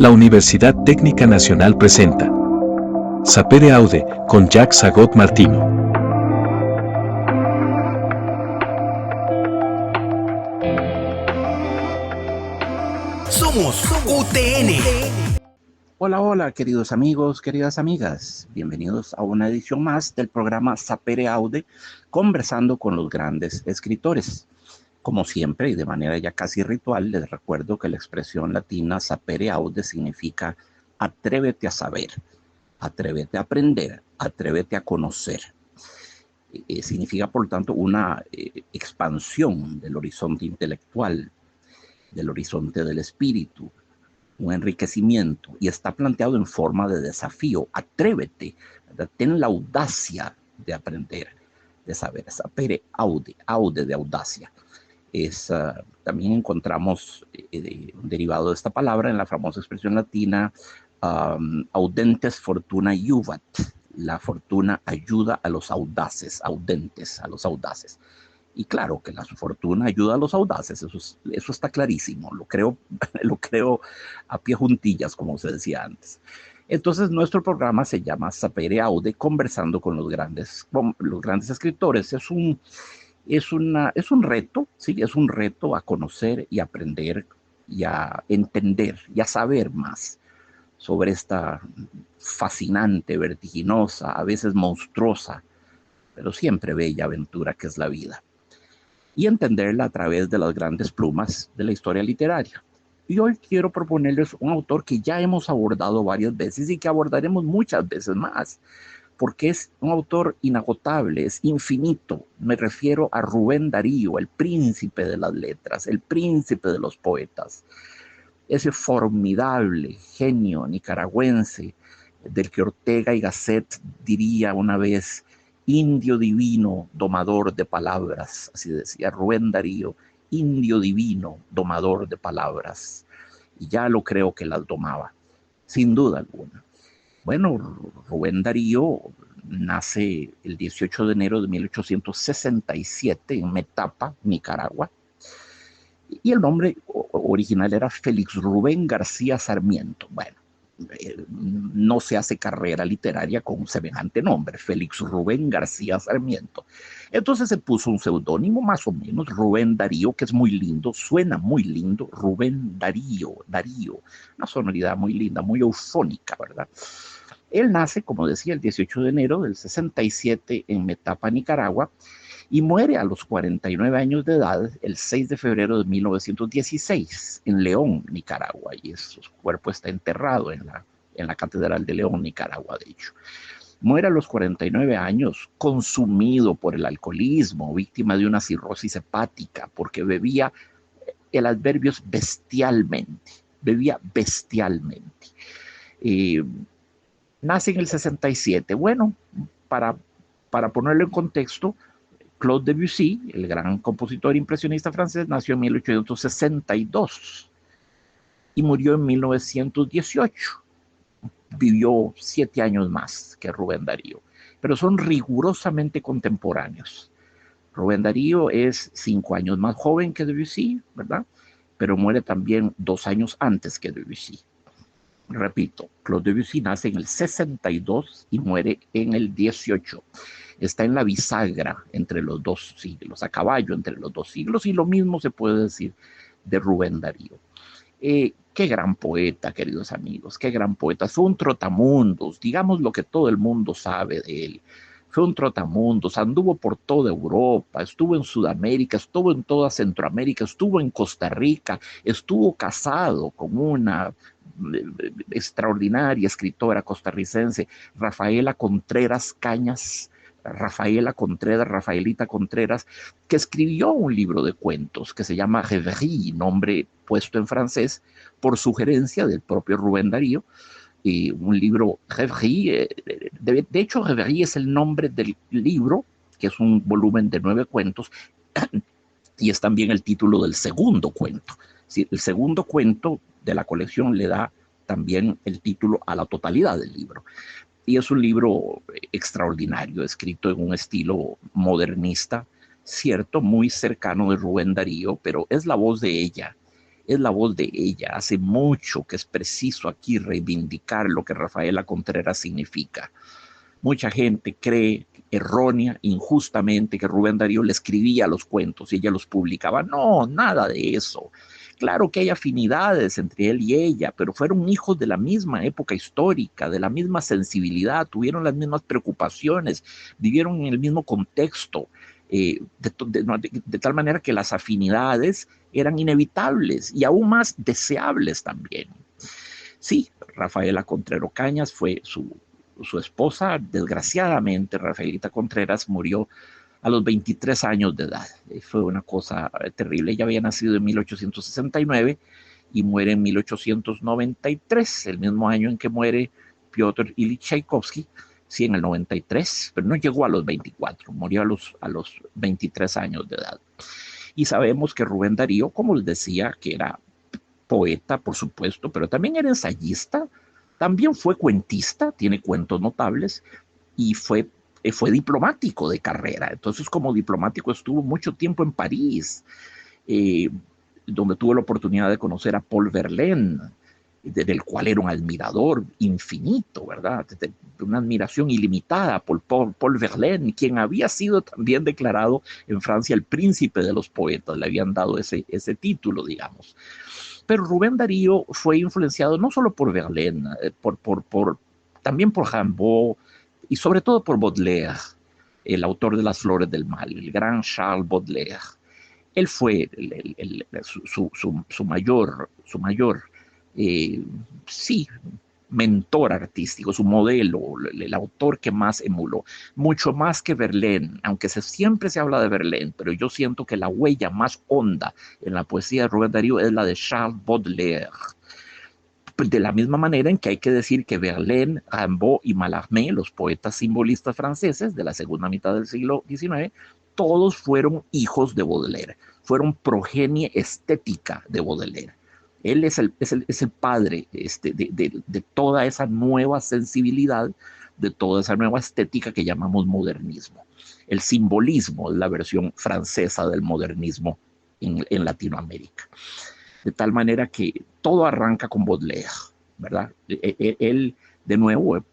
La Universidad Técnica Nacional presenta Sapere Aude con Jacques Sagot Martino. Somos UTN. Hola, queridos amigos, queridas amigas. Bienvenidos a una edición más del programa Sapere Aude, conversando con los grandes escritores. Como siempre, y de manera ya casi ritual, les recuerdo que la expresión latina sapere aude significa atrévete a saber, atrévete a aprender, atrévete a conocer. Significa, por tanto, una expansión del horizonte intelectual, del horizonte del espíritu, un enriquecimiento, y está planteado en forma de desafío. Atrévete, ¿verdad? Ten la audacia de aprender, de saber. Sapere aude, aude de audacia. También encontramos un derivado de esta palabra en la famosa expresión latina audentes fortuna iuvat. La fortuna ayuda a los audaces, audentes, a los audaces. Y claro que la fortuna ayuda a los audaces, eso está clarísimo, lo creo a pie juntillas, como se decía antes. Entonces nuestro programa se llama Sapere Aude, conversando con los grandes escritores. Es un reto, ¿sí? Es un reto a conocer y aprender y a entender y a saber más sobre esta fascinante, vertiginosa, a veces monstruosa, pero siempre bella aventura que es la vida. Y entenderla a través de las grandes plumas de la historia literaria. Y hoy quiero proponerles un autor que ya hemos abordado varias veces y que abordaremos muchas veces más, porque es un autor inagotable, es infinito. Me refiero a Rubén Darío, el príncipe de las letras, el príncipe de los poetas, ese formidable genio nicaragüense del que Ortega y Gasset diría una vez, indio divino, domador de palabras, así decía Rubén Darío, indio divino, domador de palabras. Y ya lo creo que las domaba, sin duda alguna. Bueno, Rubén Darío nace el 18 de enero de 1867 en Metapa, Nicaragua, y el nombre original era Félix Rubén García Sarmiento. Bueno, no se hace carrera literaria con semejante nombre, Félix Rubén García Sarmiento. Entonces se puso un seudónimo más o menos, Rubén Darío, que es muy lindo, suena muy lindo, Rubén Darío, una sonoridad muy linda, muy eufónica, ¿verdad? Él nace, como decía, el 18 de enero del 67 en Metapa, Nicaragua, y muere a los 49 años de edad el 6 de febrero de 1916 en León, Nicaragua, y su cuerpo está enterrado en la Catedral de León, Nicaragua, de hecho. Muere a los 49 años consumido por el alcoholismo, víctima de una cirrosis hepática, porque bebía, el adverbio es bestialmente, bebía bestialmente. Nace en el 67. Bueno, para ponerlo en contexto, Claude Debussy, el gran compositor impresionista francés, nació en 1862 y murió en 1918. Vivió 7 años más que Rubén Darío, pero son rigurosamente contemporáneos. Rubén Darío es 5 años más joven que Debussy, ¿verdad? Pero muere también 2 años antes que Debussy. Repito, Claude Debussy nace en el 62 y muere en el 18. Está en la bisagra entre los dos siglos, a caballo entre los dos siglos, y lo mismo se puede decir de Rubén Darío. Qué gran poeta, queridos amigos, qué gran poeta. Fue un trotamundos, digamos lo que todo el mundo sabe de él. Fue un trotamundos, anduvo por toda Europa, estuvo en Sudamérica, estuvo en toda Centroamérica, estuvo en Costa Rica, estuvo casado con una extraordinaria escritora costarricense, Rafaela Contreras Cañas, Rafaelita Contreras, que escribió un libro de cuentos que se llama Rêverie, nombre puesto en francés por sugerencia del propio Rubén Darío, un libro Rêverie, de hecho Rêverie es el nombre del libro, que es un volumen de 9 cuentos, y es también el título del segundo cuento. Sí, el segundo cuento de la colección le da también el título a la totalidad del libro. Y es un libro extraordinario, escrito en un estilo modernista, cierto, muy cercano de Rubén Darío, pero es la voz de ella, es la voz de ella. Hace mucho que es preciso aquí reivindicar lo que Rafaela Contreras significa. Mucha gente cree errónea, injustamente, que Rubén Darío le escribía los cuentos y ella los publicaba. No, nada de eso. Claro que hay afinidades entre él y ella, pero fueron hijos de la misma época histórica, de la misma sensibilidad, tuvieron las mismas preocupaciones, vivieron en el mismo contexto, de tal manera que las afinidades eran inevitables y aún más deseables también. Sí, Rafaela Contrero Cañas fue su esposa. Desgraciadamente, Rafaelita Contreras murió a los 23 años de edad. Fue una cosa terrible. Ella había nacido en 1869 y muere en 1893, el mismo año en que muere Piotr Ilich Tchaikovsky, sí, en el 93, pero no llegó a los 24, murió a los 23 años de edad. Y sabemos que Rubén Darío, como les decía, que era poeta, por supuesto, pero también era ensayista, también fue cuentista, tiene cuentos notables, y fue diplomático de carrera. Entonces, como diplomático estuvo mucho tiempo en París, donde tuvo la oportunidad de conocer a Paul Verlaine, del cual era un admirador infinito, ¿verdad? De una admiración ilimitada por Paul Verlaine, quien había sido también declarado en Francia el príncipe de los poetas, le habían dado ese título, digamos. Pero Rubén Darío fue influenciado no solo por Verlaine, también por Rimbaud y sobre todo por Baudelaire, el autor de Las Flores del Mal, el gran Charles Baudelaire. Él fue su mayor sí, mentor artístico, su modelo, el autor que más emuló, mucho más que Verlaine, aunque siempre se habla de Verlaine, pero yo siento que la huella más honda en la poesía de Rubén Darío es la de Charles Baudelaire. De la misma manera en que hay que decir que Verlaine, Rimbaud y Mallarmé, los poetas simbolistas franceses de la segunda mitad del siglo XIX, todos fueron hijos de Baudelaire, fueron progenie estética de Baudelaire. Él es el padre de toda esa nueva sensibilidad, de toda esa nueva estética que llamamos modernismo. El simbolismo es la versión francesa del modernismo en Latinoamérica. De tal manera que todo arranca con Baudelaire, ¿verdad? Él, de nuevo,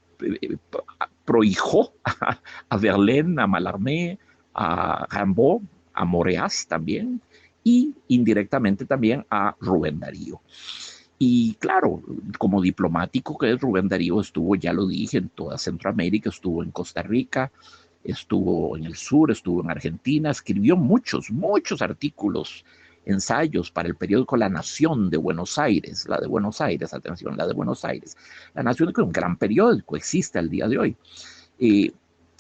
prohijó a Verlaine, a Mallarmé, a Rimbaud, a Moreas también, y indirectamente también a Rubén Darío. Y claro, como diplomático que es, Rubén Darío estuvo, ya lo dije, en toda Centroamérica, estuvo en Costa Rica, estuvo en el sur, estuvo en Argentina, escribió muchos artículos, ensayos para el periódico La Nación de Buenos Aires, la de Buenos Aires, atención, la de Buenos Aires. La Nación es un gran periódico, existe al día de hoy.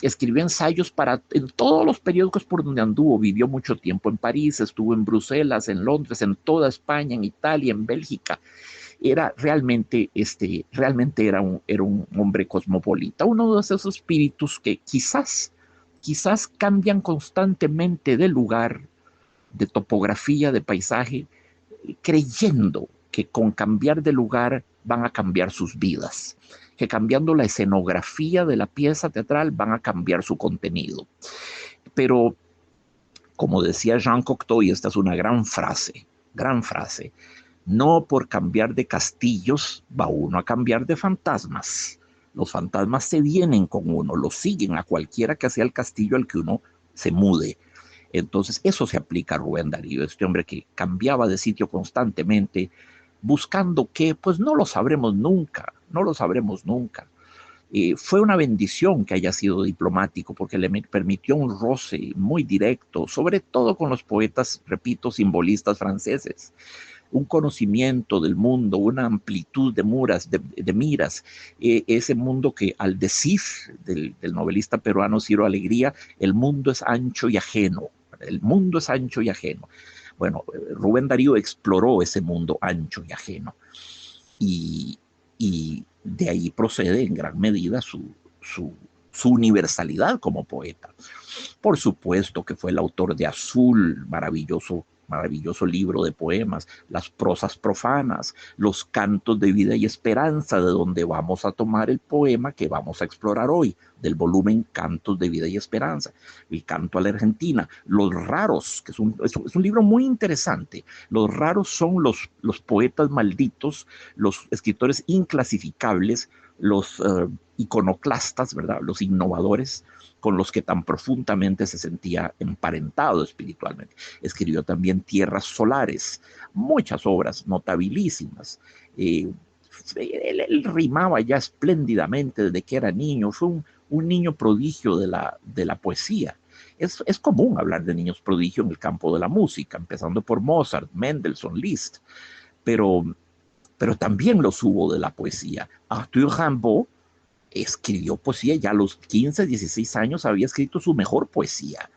Escribió ensayos en todos los periódicos por donde anduvo, vivió mucho tiempo en París, estuvo en Bruselas, en Londres, en toda España, en Italia, en Bélgica. Era realmente era un hombre cosmopolita, uno de esos espíritus que quizás cambian constantemente de lugar, de topografía, de paisaje, creyendo que con cambiar de lugar van a cambiar sus vidas, que cambiando la escenografía de la pieza teatral van a cambiar su contenido. Pero, como decía Jean Cocteau, y esta es una gran frase, no por cambiar de castillos va uno a cambiar de fantasmas. Los fantasmas se vienen con uno, los siguen a cualquiera que sea el castillo al que uno se mude. Entonces, eso se aplica a Rubén Darío, este hombre que cambiaba de sitio constantemente, buscando que, pues no lo sabremos nunca. Fue una bendición que haya sido diplomático, porque le permitió un roce muy directo, sobre todo con los poetas, repito, simbolistas franceses, un conocimiento del mundo, una amplitud de miras, ese mundo que, al decir del novelista peruano Ciro Alegría, el mundo es ancho y ajeno. Bueno, Rubén Darío exploró ese mundo ancho y ajeno, y de ahí procede en gran medida su universalidad como poeta. Por supuesto que fue el autor de Azul, maravilloso libro de poemas, las prosas profanas, los cantos de vida y esperanza, de donde vamos a tomar el poema que vamos a explorar hoy, del volumen Cantos de Vida y Esperanza, El Canto a la Argentina, Los Raros, que es un libro muy interesante. Los raros son los poetas malditos, los escritores inclasificables, los iconoclastas, ¿verdad? Los innovadores con los que tan profundamente se sentía emparentado espiritualmente. Escribió también Tierras Solares, muchas obras notabilísimas. Él rimaba ya espléndidamente desde que era niño, fue un niño prodigio de la poesía. Es común hablar de niños prodigio en el campo de la música, empezando por Mozart, Mendelssohn, Liszt, pero también los hubo de la poesía. Arthur Rimbaud escribió poesía, ya a los 15, 16 años había escrito su mejor poesía.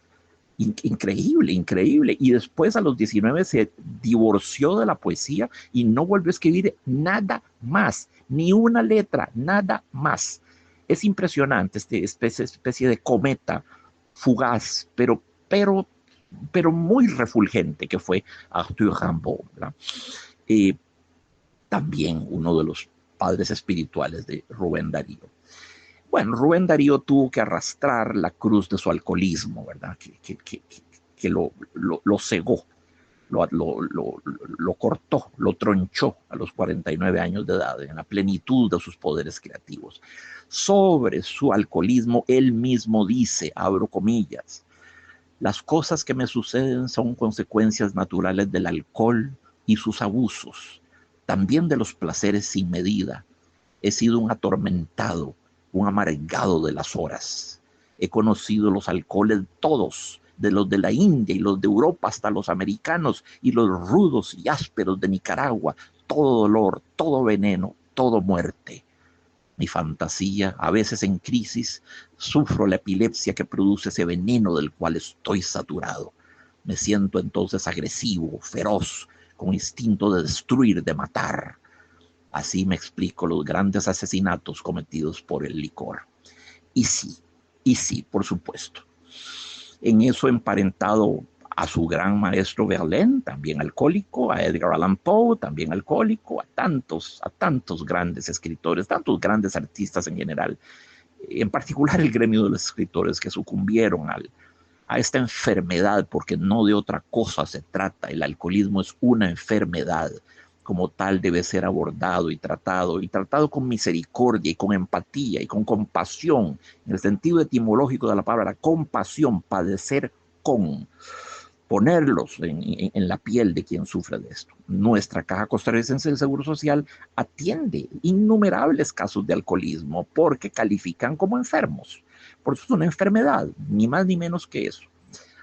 Increíble, increíble. Y después a los 19 se divorció de la poesía y no volvió a escribir nada más, ni una letra, nada más. Es impresionante este especie de cometa fugaz, pero muy refulgente que fue Arthur Rimbaud, ¿verdad? También uno de los padres espirituales de Rubén Darío. Bueno, Rubén Darío tuvo que arrastrar la cruz de su alcoholismo, ¿verdad? Que lo cegó, lo cortó, lo tronchó a los 49 años de edad, en la plenitud de sus poderes creativos. Sobre su alcoholismo, él mismo dice, abro comillas, las cosas que me suceden son consecuencias naturales del alcohol y sus abusos, también de los placeres sin medida. He sido un atormentado, un amargado de las horas. He conocido los alcoholes todos, de los de la India y los de Europa hasta los americanos y los rudos y ásperos de Nicaragua. Todo dolor, todo veneno, todo muerte. Mi fantasía, a veces en crisis, sufro la epilepsia que produce ese veneno del cual estoy saturado. Me siento entonces agresivo, feroz, con instinto de destruir, de matar. Así me explico los grandes asesinatos cometidos por el licor. Y sí, por supuesto. En eso emparentado a su gran maestro Verlaine, también alcohólico, a Edgar Allan Poe, también alcohólico, a tantos grandes escritores, tantos grandes artistas en general, en particular el gremio de los escritores que sucumbieron a esta enfermedad, porque no de otra cosa se trata. El alcoholismo es una enfermedad, como tal debe ser abordado y tratado con misericordia y con empatía y con compasión, en el sentido etimológico de la palabra compasión, padecer con, ponerlos en la piel de quien sufre de esto. Nuestra Caja Costarricense del Seguro Social atiende innumerables casos de alcoholismo porque califican como enfermos. Por eso es una enfermedad, ni más ni menos que eso.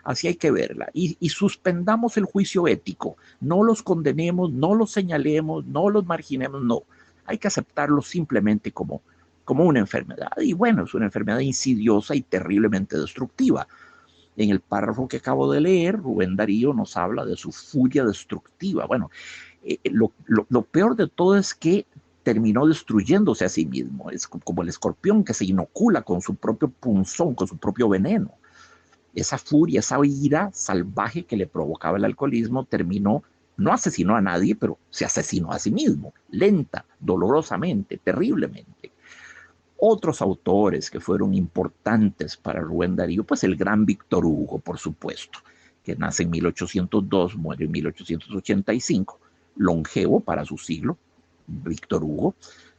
Así hay que verla. Y suspendamos el juicio ético. No los condenemos, no los señalemos, no los marginemos, no. Hay que aceptarlos simplemente como una enfermedad. Y bueno, es una enfermedad insidiosa y terriblemente destructiva. En el párrafo que acabo de leer, Rubén Darío nos habla de su furia destructiva. Bueno, lo peor de todo es que terminó destruyéndose a sí mismo. Es como el escorpión que se inocula con su propio punzón, con su propio veneno. Esa furia, esa ira salvaje que le provocaba el alcoholismo terminó, no asesinó a nadie, pero se asesinó a sí mismo, lenta, dolorosamente, terriblemente. Otros autores que fueron importantes para Rubén Darío, pues el gran Víctor Hugo, por supuesto, que nace en 1802, muere en 1885, longevo para su siglo, Víctor Hugo.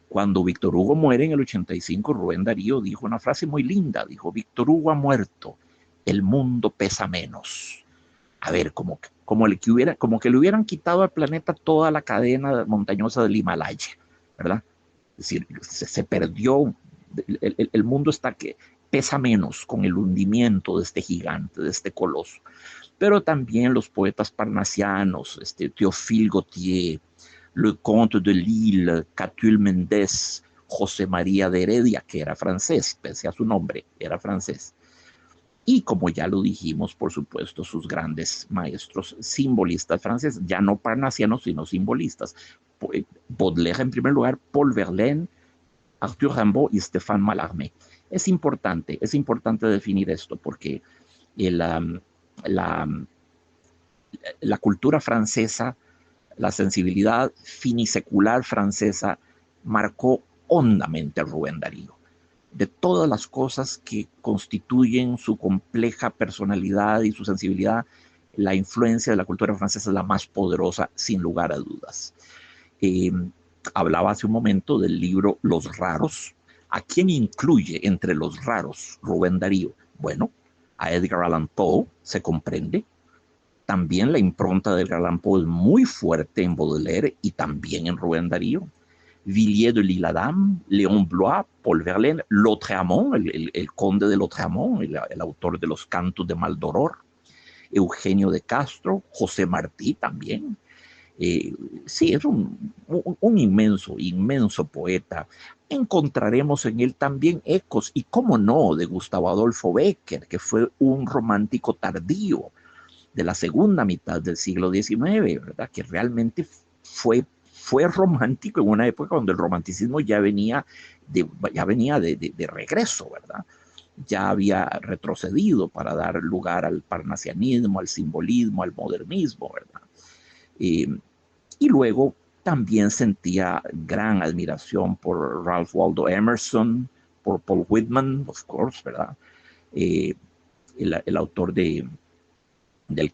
Cuando Víctor Hugo muere en el 85, Rubén Darío dijo una frase muy linda, dijo, Víctor Hugo ha muerto, el mundo pesa menos. A ver, como que le hubieran quitado al planeta toda la cadena montañosa del Himalaya, ¿verdad? Es decir, se perdió, el mundo está que pesa menos con el hundimiento de este gigante, de este coloso. Pero también los poetas parnasianos, Théophile Gautier, Le Comte de Lille, Catulle Mendes, José María de Heredia, que era francés, pese a su nombre, era francés. Y como ya lo dijimos, por supuesto, sus grandes maestros simbolistas franceses, ya no parnasianos, sino simbolistas. Baudelaire en primer lugar, Paul Verlaine, Arthur Rimbaud y Stéphane Mallarmé. Es importante definir esto porque la cultura francesa, la sensibilidad finisecular francesa marcó hondamente a Rubén Darío. de todas las cosas que constituyen su compleja personalidad y su sensibilidad, la influencia de la cultura francesa es la más poderosa, sin lugar a dudas. Eh, Hablaba hace un momento del libro Los Raros. ¿A quién incluye entre los raros Rubén Darío? Bueno, a Edgar Allan Poe, se comprende. También la impronta de Edgar Allan Poe es muy fuerte en Baudelaire y también en Rubén Darío. Villiers de l'Isle-Adam, Léon Blois, Paul Verlaine, Lautréamont, el conde de Lautréamont, el autor de los cantos de Maldoror, Eugenio de Castro, José Martí también. Sí, es un inmenso, inmenso poeta. Encontraremos en él también ecos, y cómo no, de Gustavo Adolfo Bécquer, que fue un romántico tardío de la segunda mitad del siglo XIX, ¿verdad? Que realmente fue romántico en una época cuando el romanticismo ya venía de regreso, ¿verdad? Ya había retrocedido para dar lugar al parnasianismo, al simbolismo, al modernismo, ¿verdad? Eh, y luego también sentía gran admiración por Ralph Waldo Emerson, por Paul Whitman, of course, ¿verdad? Eh, el autor del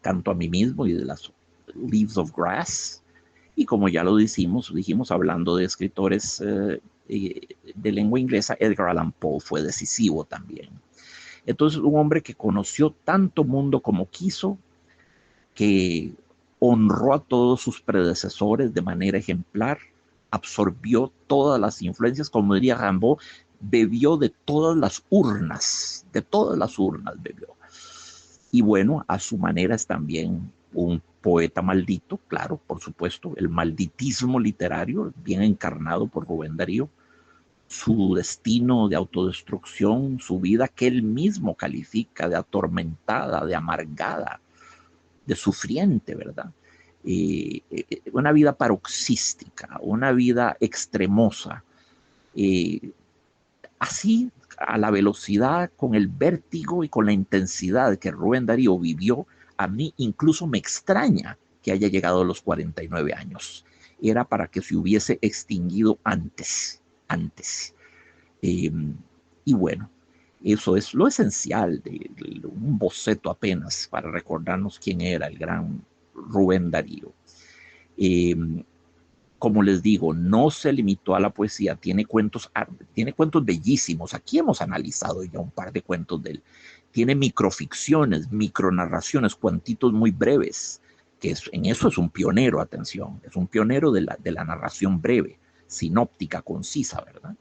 Canto a mí mismo y de las Leaves of Grass. Y como ya lo dijimos hablando de escritores de lengua inglesa, Edgar Allan Poe fue decisivo también. Entonces, un hombre que conoció tanto mundo como quiso, que honró a todos sus predecesores de manera ejemplar, absorbió todas las influencias, como diría Rimbaud, bebió de todas las urnas bebió. Y bueno, a su manera es también un poeta maldito, claro, por supuesto, el malditismo literario, bien encarnado por Rubén Darío, su destino de autodestrucción, su vida que él mismo califica de atormentada, de amargada, de sufriente, ¿verdad? Una vida paroxística, una vida extremosa, eh, así a la velocidad, con el vértigo y con la intensidad que Rubén Darío vivió, a mí incluso me extraña que haya llegado a los 49 años. Era para que se hubiese extinguido antes. Eh, y bueno, eso es lo esencial de un boceto apenas para recordarnos quién era el gran Rubén Darío. Eh, como les digo, no se limitó a la poesía, tiene cuentos bellísimos. Aquí hemos analizado ya un par de cuentos de él. Tiene microficciones, micronarraciones, cuentitos muy breves, en eso es un pionero, atención, es un pionero de la narración breve, sinóptica, concisa, ¿verdad?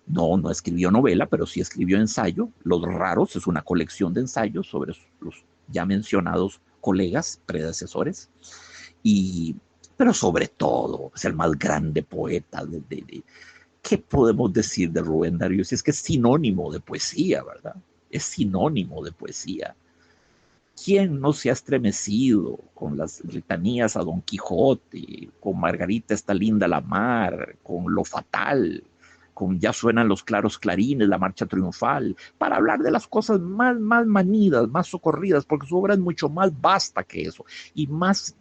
No escribió novela, pero sí escribió ensayo. Los Raros es una colección de ensayos sobre los ya mencionados colegas, predecesores, y, pero sobre todo es el más grande poeta ¿qué podemos decir de Rubén Darío? Si es que es sinónimo de poesía, ¿verdad? Es sinónimo de poesía. ¿Quién no se ha estremecido con las litanías a Don Quijote, con Margarita está linda la mar, con Lo Fatal, con Ya suenan los claros clarines, la marcha triunfal, para hablar de las cosas más manidas, más socorridas, porque su obra es mucho más vasta que eso y más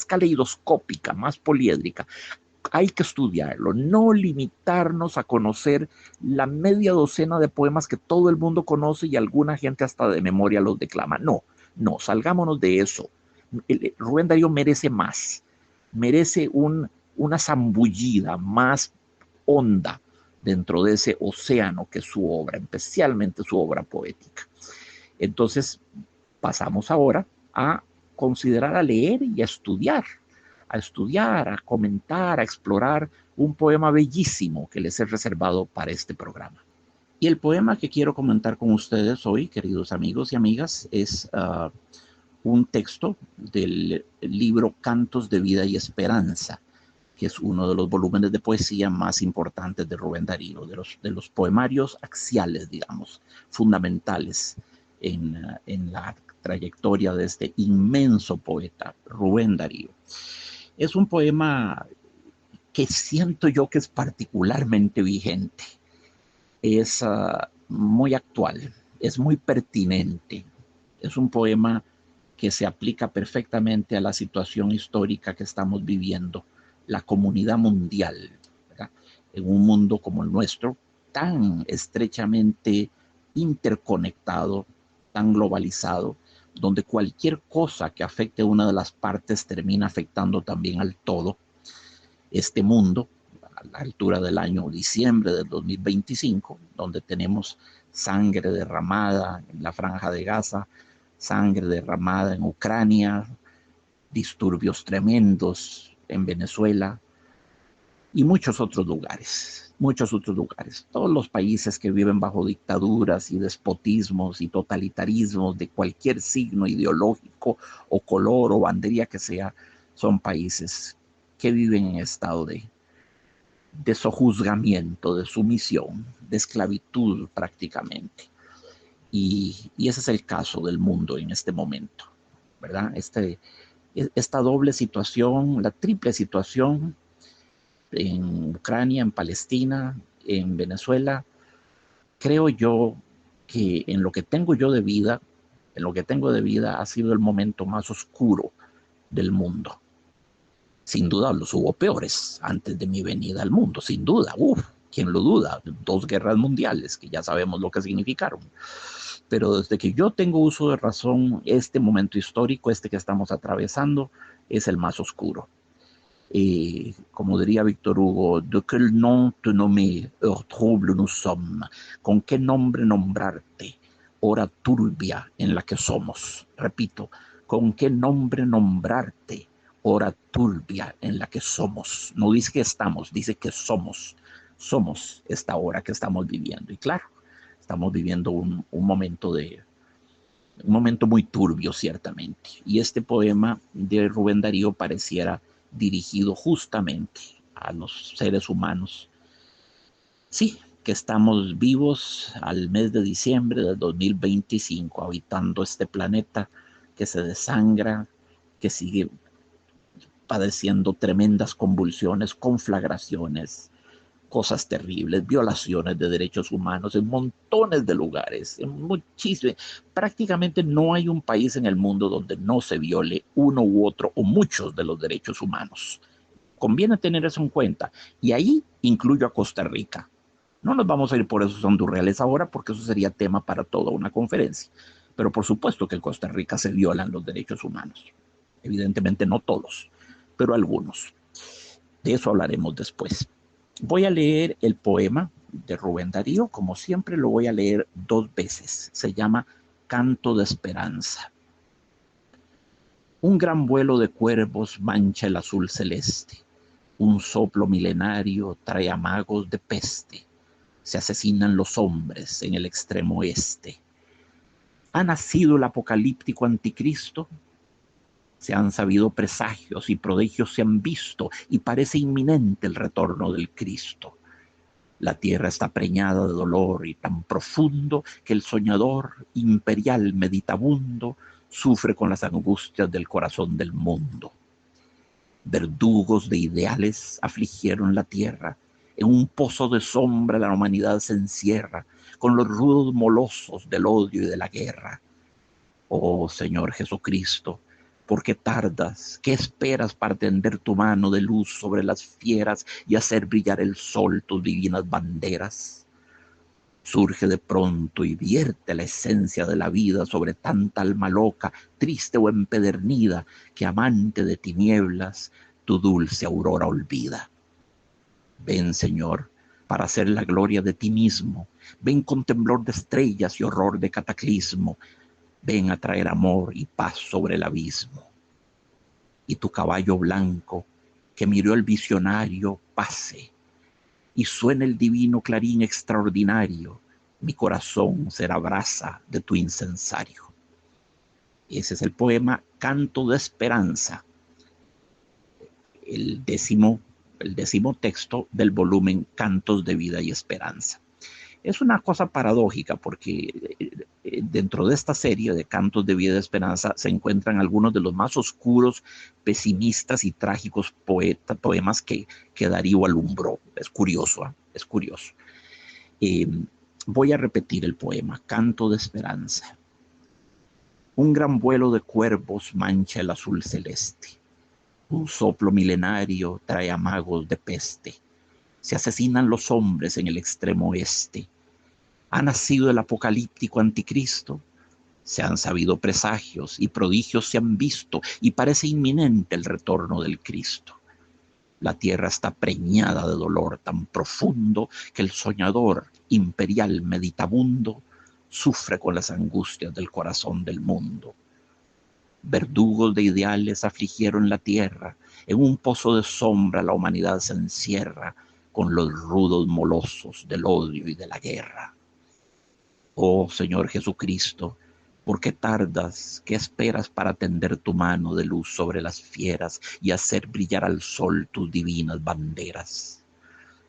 caleidoscópica, más poliédrica? Hay que estudiarlo, no limitarnos a conocer la media docena de poemas que todo el mundo conoce y alguna gente hasta de memoria los declama. No, salgámonos de eso. Rubén Darío merece una zambullida más honda dentro de ese océano que es su obra, especialmente su obra poética. Entonces, pasamos ahora a considerar, a leer y a comentar, a explorar un poema bellísimo que les he reservado para este programa. Y el poema que quiero comentar con ustedes hoy, queridos amigos y amigas, es un texto del libro Cantos de Vida y Esperanza, que es uno de los volúmenes de poesía más importantes de Rubén Darío, de los poemarios axiales, digamos, fundamentales en la trayectoria de este inmenso poeta, Rubén Darío. Es un poema que siento yo que es particularmente vigente, es muy actual, es muy pertinente, es un poema que se aplica perfectamente a la situación histórica que estamos viviendo, la comunidad mundial, ¿verdad? En un mundo como el nuestro, tan estrechamente interconectado, tan globalizado, donde cualquier cosa que afecte a una de las partes termina afectando también al todo. Este mundo, a la altura del año diciembre del 2025, donde tenemos sangre derramada en la Franja de Gaza, sangre derramada en Ucrania, disturbios tremendos en Venezuela y muchos otros lugares, muchos otros lugares. Todos los países que viven bajo dictaduras y despotismos y totalitarismos de cualquier signo ideológico o color o bandería que sea, son países que viven en estado de sojuzgamiento, de sumisión, de esclavitud prácticamente. Y ese es el caso del mundo en este momento, ¿verdad? Esta doble situación, la triple situación en Ucrania, en Palestina, en Venezuela, creo yo que en lo que tengo yo de vida, en lo que tengo de vida ha sido el momento más oscuro del mundo. Sin duda los hubo peores antes de mi venida al mundo, sin duda. ¿Quién lo duda? 2 guerras mundiales que ya sabemos lo que significaron. Pero desde que yo tengo uso de razón, este momento histórico, este que estamos atravesando, es el más oscuro. Como diría Víctor Hugo, de quel nom te nommer, heure trouble nous sommes. ¿Con qué nombre nombrarte? Hora turbia en la que somos. Repito, ¿con qué nombre nombrarte? Hora turbia en la que somos. No dice que estamos, dice que somos. Somos esta hora que estamos viviendo. Y claro, estamos viviendo un momento muy turbio, ciertamente. Y este poema de Rubén Darío pareciera dirigido justamente a los seres humanos. Sí, que estamos vivos al mes de diciembre del 2025, habitando este planeta que se desangra, que sigue padeciendo tremendas convulsiones, conflagraciones, cosas terribles, violaciones de derechos humanos en montones de lugares, en muchísimos. Prácticamente no hay un país en el mundo donde no se viole uno u otro o muchos de los derechos humanos. Conviene tener eso en cuenta. Y ahí incluyo a Costa Rica. No nos vamos a ir por esos hondurreales ahora porque eso sería tema para toda una conferencia. Pero por supuesto que en Costa Rica se violan los derechos humanos. Evidentemente no todos, pero algunos. De eso hablaremos después. Voy a leer el poema de Rubén Darío, como siempre lo voy a leer 2 veces. Se llama Canto de Esperanza. Un gran vuelo de cuervos mancha el azul celeste. Un soplo milenario trae amagos de peste. Se asesinan los hombres en el extremo oeste. ¿Ha nacido el apocalíptico anticristo? Se han sabido presagios y prodigios se han visto y parece inminente el retorno del Cristo. La tierra está preñada de dolor y tan profundo que el soñador imperial meditabundo sufre con las angustias del corazón del mundo. Verdugos de ideales afligieron la tierra. En un pozo de sombra la humanidad se encierra con los rudos molosos del odio y de la guerra. Oh Señor Jesucristo, ¿por qué tardas? ¿Qué esperas para tender tu mano de luz sobre las fieras y hacer brillar el sol tus divinas banderas? Surge de pronto y vierte la esencia de la vida sobre tanta alma loca, triste o empedernida, que amante de tinieblas, tu dulce aurora olvida. Ven, Señor, para hacer la gloria de ti mismo. Ven con temblor de estrellas y horror de cataclismo. Ven a traer amor y paz sobre el abismo. Y tu caballo blanco, que miró el visionario, pase, y suena el divino clarín extraordinario. Mi corazón será brasa de tu incensario. Ese es el poema Canto de Esperanza, el décimo texto del volumen Cantos de Vida y Esperanza. Es una cosa paradójica porque dentro de esta serie de Cantos de Vida y Esperanza se encuentran algunos de los más oscuros, pesimistas y trágicos poemas que Darío alumbró. Es curioso, ¿eh? Es curioso. Voy a repetir el poema, Canto de Esperanza. Un gran vuelo de cuervos mancha el azul celeste. Un soplo milenario trae amagos de peste. Se asesinan los hombres en el extremo oeste. Ha nacido el apocalíptico anticristo. Se han sabido presagios y prodigios se han visto y parece inminente el retorno del Cristo. La tierra está preñada de dolor tan profundo que el soñador imperial meditabundo sufre con las angustias del corazón del mundo. Verdugos de ideales afligieron la tierra, en un pozo de sombra la humanidad se encierra con los rudos molosos del odio y de la guerra. Oh Señor Jesucristo, ¿por qué tardas? ¿Qué esperas para tender tu mano de luz sobre las fieras y hacer brillar al sol tus divinas banderas?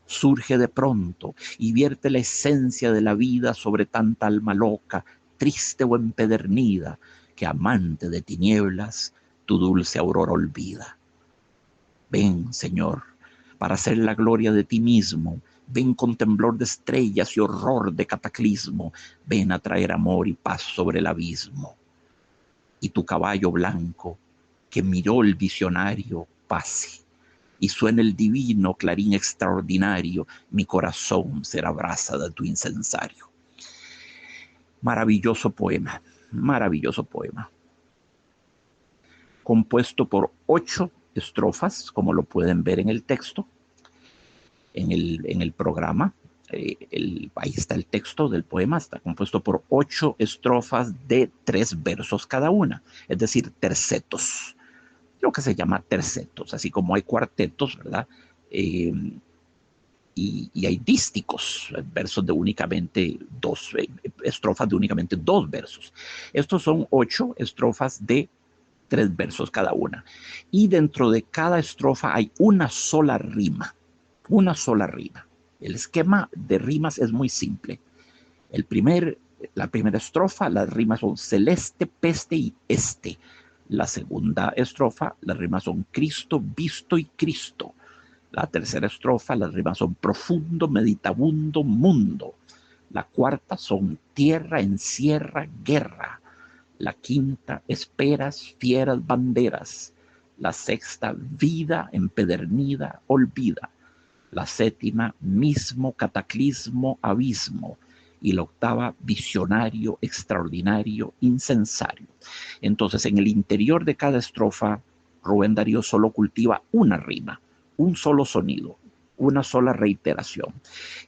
Surge de pronto y vierte la esencia de la vida sobre tanta alma loca, triste o empedernida, que amante de tinieblas tu dulce aurora olvida. Ven, Señor, para hacer la gloria de ti mismo. Ven con temblor de estrellas y horror de cataclismo. Ven a traer amor y paz sobre el abismo. Y tu caballo blanco, que miró el visionario, pase. Y suena el divino clarín extraordinario. Mi corazón será brasa de tu incensario. Maravilloso poema, maravilloso poema. Compuesto por 8 estrofas, como lo pueden ver en el texto, en el programa. Ahí está el texto del poema, está compuesto por 8 estrofas de 3 versos cada una, es decir, tercetos, lo que se llama tercetos, así como hay cuartetos, ¿verdad? Y hay dísticos, versos de únicamente 2, estrofas de únicamente 2 versos. Estos son 8 estrofas de 3 versos cada una. Y dentro de cada estrofa hay una sola rima. Una sola rima. El esquema de rimas es muy simple. La primera estrofa, las rimas son celeste, peste y este. La segunda estrofa, las rimas son Cristo, visto y Cristo. La tercera estrofa, las rimas son profundo, meditabundo, mundo. La cuarta son tierra, encierra, guerra. La quinta, esperas, fieras, banderas. La sexta, vida empedernida, olvida. La séptima, mismo, cataclismo, abismo. Y la octava, visionario, extraordinario, incensario. Entonces, en el interior de cada estrofa, Rubén Darío solo cultiva una rima, un solo sonido, una sola reiteración.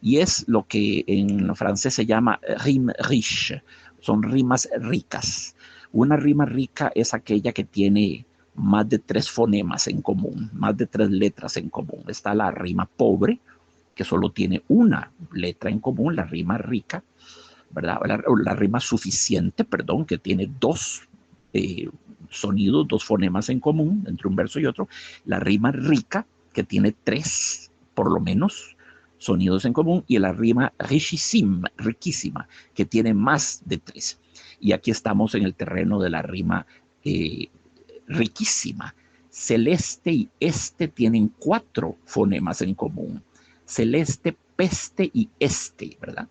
Y es lo que en francés se llama rime riche, son rimas ricas. Una rima rica es aquella que tiene más de 3 fonemas en común, más de 3 letras en común. Está la rima pobre, que solo tiene una letra en común, la rima rica, ¿verdad? La rima suficiente, perdón, que tiene 2 sonidos, 2 fonemas en común entre un verso y otro. La rima rica, que tiene 3, por lo menos, sonidos en común, y la rima richissime, riquísima, que tiene más de 3. Y aquí estamos en el terreno de la rima riquísima. Celeste y este tienen 4 fonemas en común. Celeste, peste y este, ¿verdad?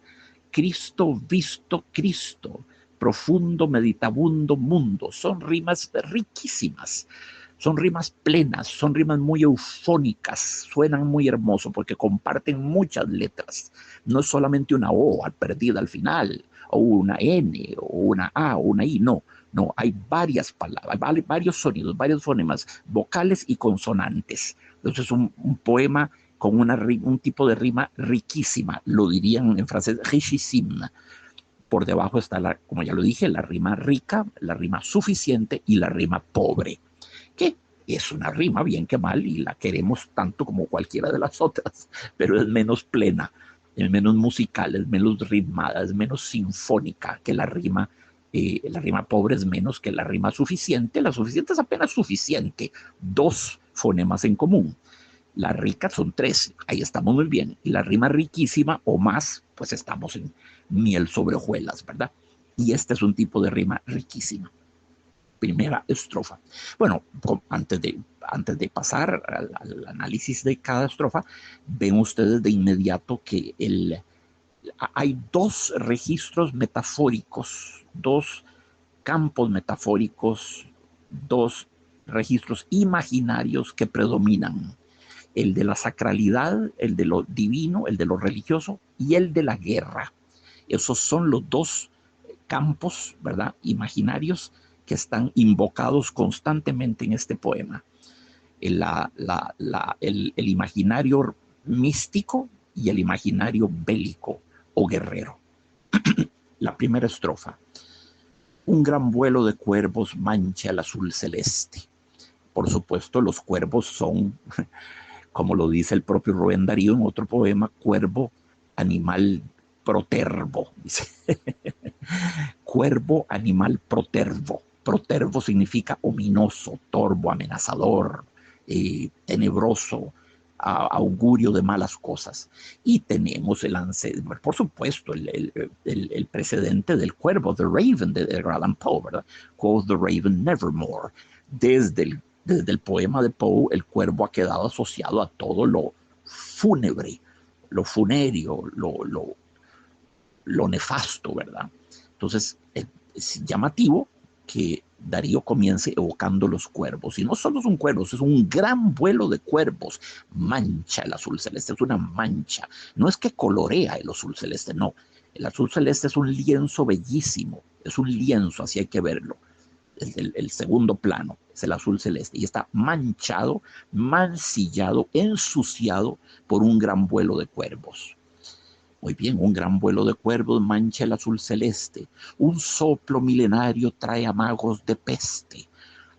Cristo, visto, Cristo. Profundo, meditabundo, mundo. Son rimas riquísimas. Son rimas plenas, son rimas muy eufónicas, suenan muy hermoso porque comparten muchas letras. No es solamente una O perdida al final, o una N, o una A, o una I, no. No, hay varias palabras, varios sonidos, varios fonemas, vocales y consonantes. Entonces es un poema con un tipo de rima riquísima, lo dirían en francés richissime. Por debajo está, como ya lo dije, la rima rica, la rima suficiente y la rima pobre, que es una rima bien que mal y la queremos tanto como cualquiera de las otras, pero es menos plena, es menos musical, es menos ritmada, es menos sinfónica que la rima. La rima pobre es menos que la rima suficiente. La suficiente es apenas suficiente, 2 fonemas en común. La rica son 3, ahí estamos muy bien. Y la rima riquísima o más, pues estamos en miel sobre hojuelas, ¿verdad? Y este es un tipo de rima riquísima. Primera estrofa. Bueno, antes de pasar al análisis de cada estrofa, ven ustedes de inmediato que hay 2 registros metafóricos, 2 campos metafóricos, 2 registros imaginarios que predominan. el de la sacralidad, el de lo divino, el de lo religioso y el de la guerra. Esos son los dos campos, ¿verdad?, imaginarios que están invocados constantemente en este poema. El imaginario místico y el imaginario bélico o guerrero. La primera estrofa. Un gran vuelo de cuervos mancha el azul celeste. Por supuesto, los cuervos son, como lo dice el propio Rubén Darío en otro poema, cuervo, animal protervo. Dice. Cuervo, animal protervo. Protervo significa ominoso, torvo, amenazador, tenebroso, augurio de malas cosas. Y tenemos por supuesto, el precedente del cuervo, The Raven, de Edgar Allan Poe, ¿verdad? Quoth the Raven nevermore. Desde el poema de Poe, el cuervo ha quedado asociado a todo lo fúnebre, lo funerio, lo nefasto, ¿verdad? Entonces, es llamativo que Darío comience evocando los cuervos. Y no solo son cuervos, es un gran vuelo de cuervos. Mancha el azul celeste, es una mancha. No es que colorea el azul celeste, no. El azul celeste es un lienzo bellísimo, es un lienzo, así hay que verlo. El segundo plano es el azul celeste y está manchado, mancillado, ensuciado por un gran vuelo de cuervos. Muy bien, un gran vuelo de cuervos mancha el azul celeste. Un soplo milenario trae amagos de peste.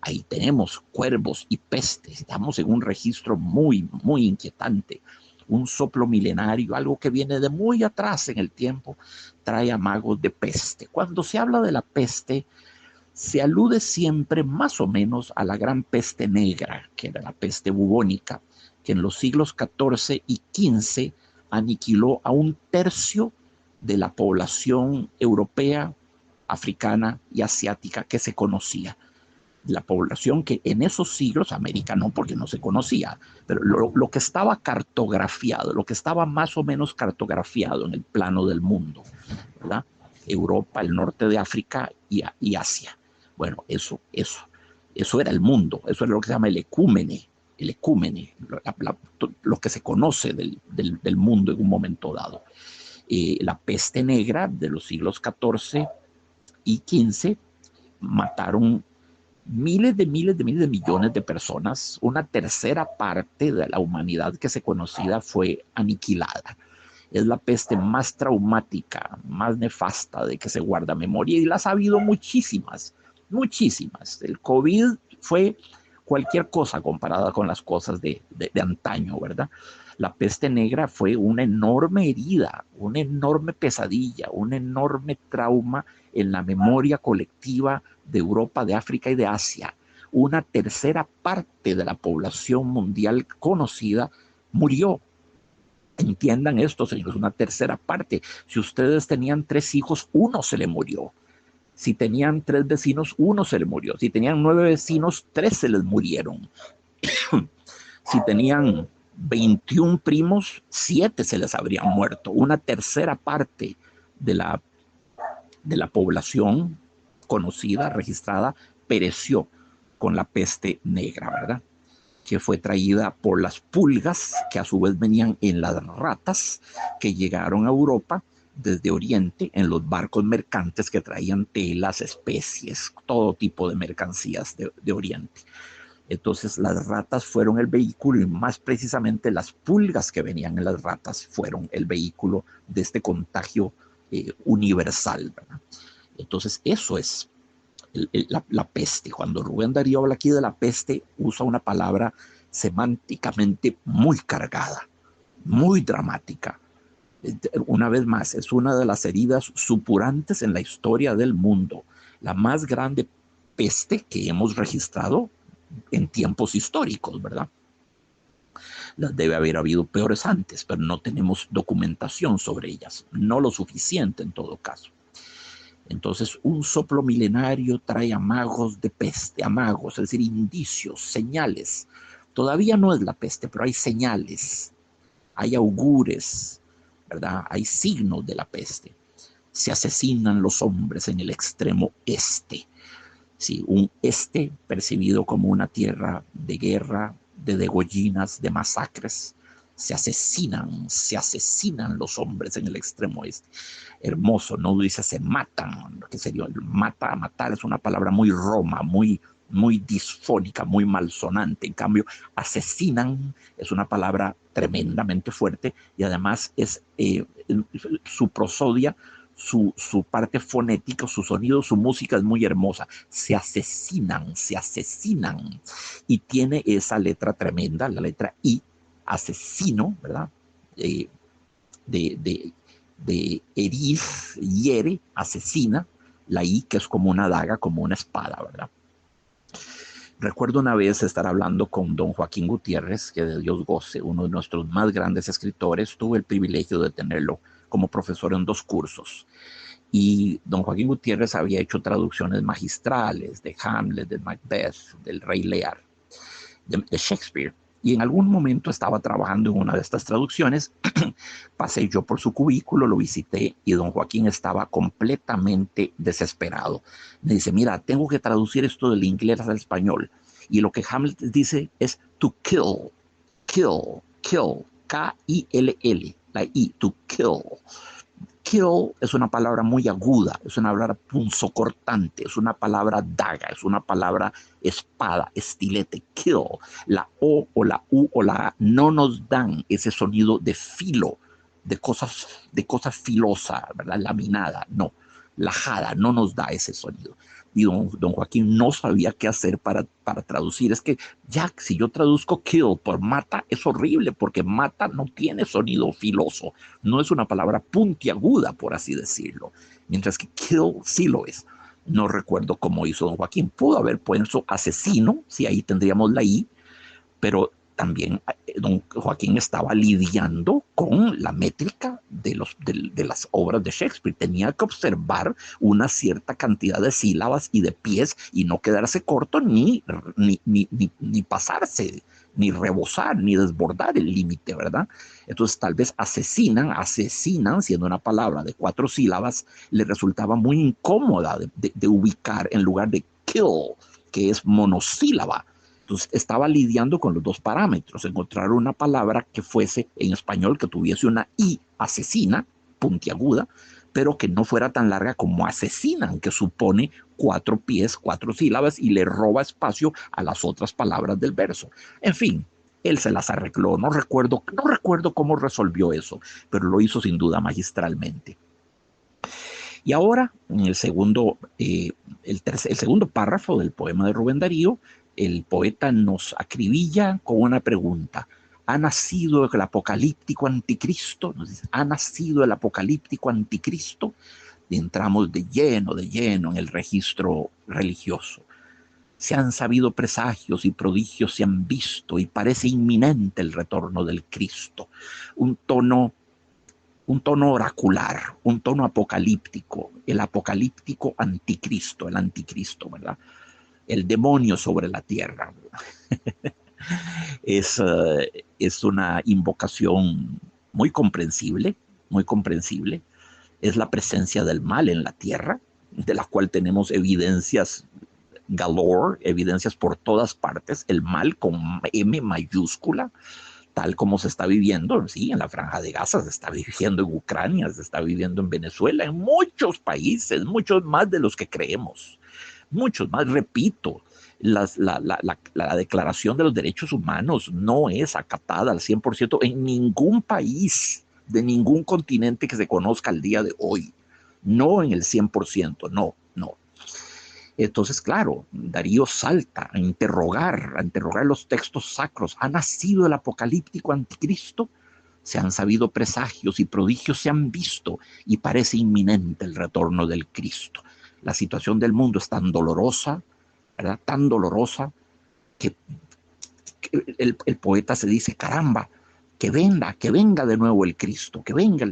Ahí tenemos cuervos y peste. Estamos en un registro muy, muy inquietante. Un soplo milenario, algo que viene de muy atrás en el tiempo, trae amagos de peste. Cuando se habla de la peste, se alude siempre más o menos a la gran peste negra, que era la peste bubónica, que en los siglos XIV y XV aniquiló a un tercio de la población europea, africana y asiática que se conocía. La población que en esos siglos, América no, porque no se conocía, pero lo que estaba cartografiado, lo que estaba más o menos cartografiado en el plano del mundo, ¿verdad? Europa, el norte de África y Asia. Bueno, eso era el mundo, eso era lo que se llama el ecúmene, lo que se conoce del mundo en un momento dado. La peste negra de los siglos XIV y XV mataron miles de millones de personas. Una tercera parte de la humanidad que se conocía fue aniquilada. Es la peste más traumática, más nefasta de que se guarda memoria, y las ha habido muchísimas, muchísimas. El COVID fue cualquier cosa comparada con las cosas de antaño, ¿verdad? La peste negra fue una enorme herida, una enorme pesadilla, un enorme trauma en la memoria colectiva de Europa, de África y de Asia. Una tercera parte de la población mundial conocida murió. Entiendan esto, señores, una tercera parte. Si ustedes tenían 3 hijos, uno se le murió. Si tenían 3 vecinos, uno se le murió. Si tenían 9 vecinos, 3 se les murieron. Si tenían 21 primos, 7 se les habrían muerto. Una tercera parte de la población conocida, registrada, pereció con la peste negra, ¿verdad? Que fue traída por las pulgas, que a su vez venían en las ratas, que llegaron a Europa desde Oriente en los barcos mercantes que traían telas, especies, todo tipo de mercancías de Oriente. Entonces las ratas fueron el vehículo, y más precisamente las pulgas que venían en las ratas fueron el vehículo de este contagio universal, ¿verdad? Entonces eso es la peste. Cuando Rubén Darío habla aquí de la peste, usa una palabra semánticamente muy cargada, muy dramática. Una vez más, es una de las heridas supurantes en la historia del mundo, la más grande peste que hemos registrado en tiempos históricos, ¿verdad? Debe haber habido peores antes, pero no tenemos documentación sobre ellas, no lo suficiente en todo caso. Entonces, un soplo milenario trae amagos de peste, amagos, es decir, indicios, señales. Todavía no es la peste, pero hay señales, hay augures, ¿verdad? Hay signos de la peste. Se asesinan los hombres en el extremo este. Sí, un este percibido como una tierra de guerra, de degollinas, de masacres. Se asesinan los hombres en el extremo oeste. Hermoso, no dice se matan, que sería matar es una palabra muy roma, muy disfónica, muy malsonante. En cambio, asesinan es una palabra tremendamente fuerte y además es su prosodia, su parte fonética, su sonido, su música es muy hermosa. Se asesinan. Y tiene esa letra tremenda, la letra I, asesino, ¿verdad? Eh, de herir, hiere, asesina, la I que es como una daga, como una espada, ¿verdad? Recuerdo una vez estar hablando con don Joaquín Gutiérrez, que de Dios goce, uno de nuestros más grandes escritores. Tuve el privilegio de tenerlo como profesor en 2 cursos. Y don Joaquín Gutiérrez había hecho traducciones magistrales de Hamlet, de Macbeth, del Rey Lear, de Shakespeare. Y en algún momento estaba trabajando en una de estas traducciones. Pasé yo por su cubículo, lo visité y don Joaquín estaba completamente desesperado. Me dice, mira, tengo que traducir esto del inglés al español. Y lo que Hamlet dice es to kill, K-I-L-L, la I, to kill. Kill es una palabra muy aguda, es una palabra punzocortante, es una palabra daga, es una palabra espada, estilete. Kill. La O o la U o la A no nos dan ese sonido de filo, de cosas filosas, ¿verdad? Laminada, no. Lajada no nos da ese sonido. Y don Joaquín no sabía qué hacer para traducir. Es que ya, si yo traduzco kill por mata, es horrible, porque mata no tiene sonido filoso. No es una palabra puntiaguda, por así decirlo. Mientras que kill sí lo es. No recuerdo cómo hizo don Joaquín. Pudo haber puesto asesino, si ahí tendríamos la I, pero también don Joaquín estaba lidiando con la métrica de las obras de Shakespeare. Tenía que observar una cierta cantidad de sílabas y de pies y no quedarse corto ni pasarse, ni rebosar, ni desbordar el límite, ¿verdad? Entonces tal vez asesinan, siendo una palabra de 4 sílabas, le resultaba muy incómoda de ubicar en lugar de kill, que es monosílaba. Entonces estaba lidiando con los 2 parámetros, encontrar una palabra que fuese en español, que tuviese una I asesina, puntiaguda, pero que no fuera tan larga como asesinan, que supone 4 pies, 4 sílabas y le roba espacio a las otras palabras del verso. En fin, él se las arregló. No recuerdo cómo resolvió eso, pero lo hizo sin duda magistralmente. Y ahora, en el segundo párrafo del poema de Rubén Darío, el poeta nos acribilla con una pregunta. ¿Ha nacido el apocalíptico anticristo? Nos dice, ¿ha nacido el apocalíptico anticristo? Y entramos de lleno en el registro religioso. Se han sabido presagios y prodigios se han visto y parece inminente el retorno del Cristo. Un tono oracular, un tono apocalíptico, el apocalíptico anticristo, el anticristo, ¿verdad? El demonio sobre la tierra. Es una invocación muy comprensible, muy comprensible. Es la presencia del mal en la tierra, de la cual tenemos evidencias galore, evidencias por todas partes, el mal con M mayúscula, tal como se está viviendo, sí, en la Franja de Gaza, se está viviendo en Ucrania, se está viviendo en Venezuela, en muchos países, muchos más de los que creemos, muchos más, repito. La Declaración de los Derechos Humanos no es acatada al 100% en ningún país de ningún continente que se conozca al día de hoy. No en el 100%, no. Entonces, claro, Darío salta a interrogar los textos sacros. ¿Ha nacido el apocalíptico anticristo? Se han sabido presagios y prodigios se han visto y parece inminente el retorno del Cristo. La situación del mundo es tan dolorosa, ¿verdad? Tan dolorosa que el poeta se dice, caramba, que venga de nuevo el Cristo, que venga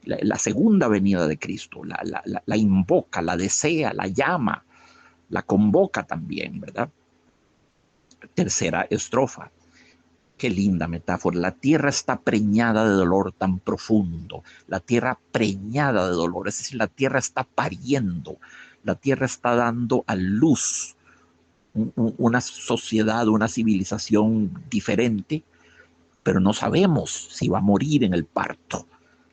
la segunda venida de Cristo, la invoca, la desea, la llama, la convoca también, ¿verdad? Tercera estrofa. Qué linda metáfora. La tierra está preñada de dolor tan profundo. La tierra preñada de dolor, es decir, la tierra está pariendo. La tierra está dando a luz una sociedad, una civilización diferente, pero no sabemos si va a morir en el parto.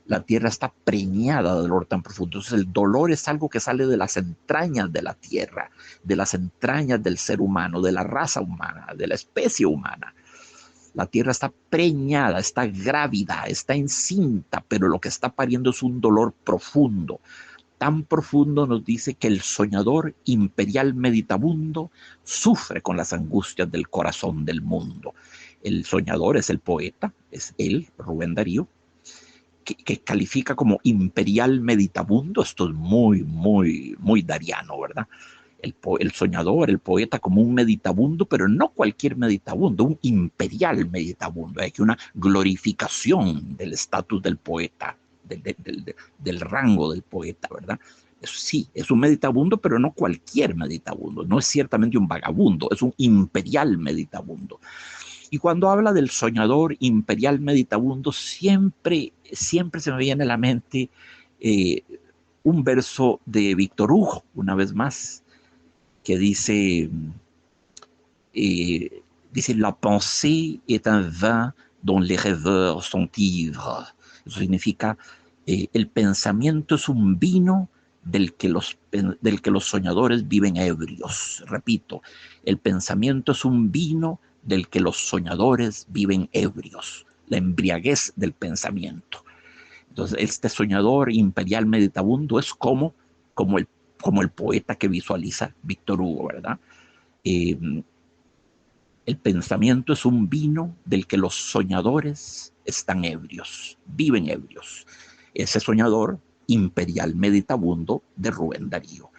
La tierra está preñada de dolor tan profundo. Entonces el dolor es algo que sale de las entrañas de la tierra, de las entrañas del ser humano, de la raza humana, de la especie humana. La tierra está preñada, está grávida, está encinta, pero lo que está pariendo es un dolor profundo. Tan profundo, nos dice, que el soñador imperial meditabundo sufre con las angustias del corazón del mundo. El soñador es el poeta, es él, Rubén Darío, que califica como imperial meditabundo. Esto es muy dariano, ¿verdad? El soñador, el poeta, como un meditabundo, pero no cualquier meditabundo, un imperial meditabundo. Hay que una glorificación del estatus del poeta, del rango del poeta, ¿verdad? Sí, es un meditabundo, pero no cualquier meditabundo. No es ciertamente un vagabundo, es un imperial meditabundo. Y cuando habla del soñador imperial meditabundo, siempre se me viene a la mente eh, un verso de Víctor Hugo, una vez más, que dice, la pensée est un vin dont les rêveurs sont ivres. Eso significa, el pensamiento es un vino del que los soñadores viven ebrios. Repito, el pensamiento es un vino del que los soñadores viven ebrios. La embriaguez del pensamiento. Entonces, este soñador imperial meditabundo es como, el, como el poeta que visualiza Víctor Hugo, ¿verdad? Eh, el pensamiento es un vino del que los soñadores están ebrios, viven ebrios. Ese soñador imperial meditabundo de Rubén Darío.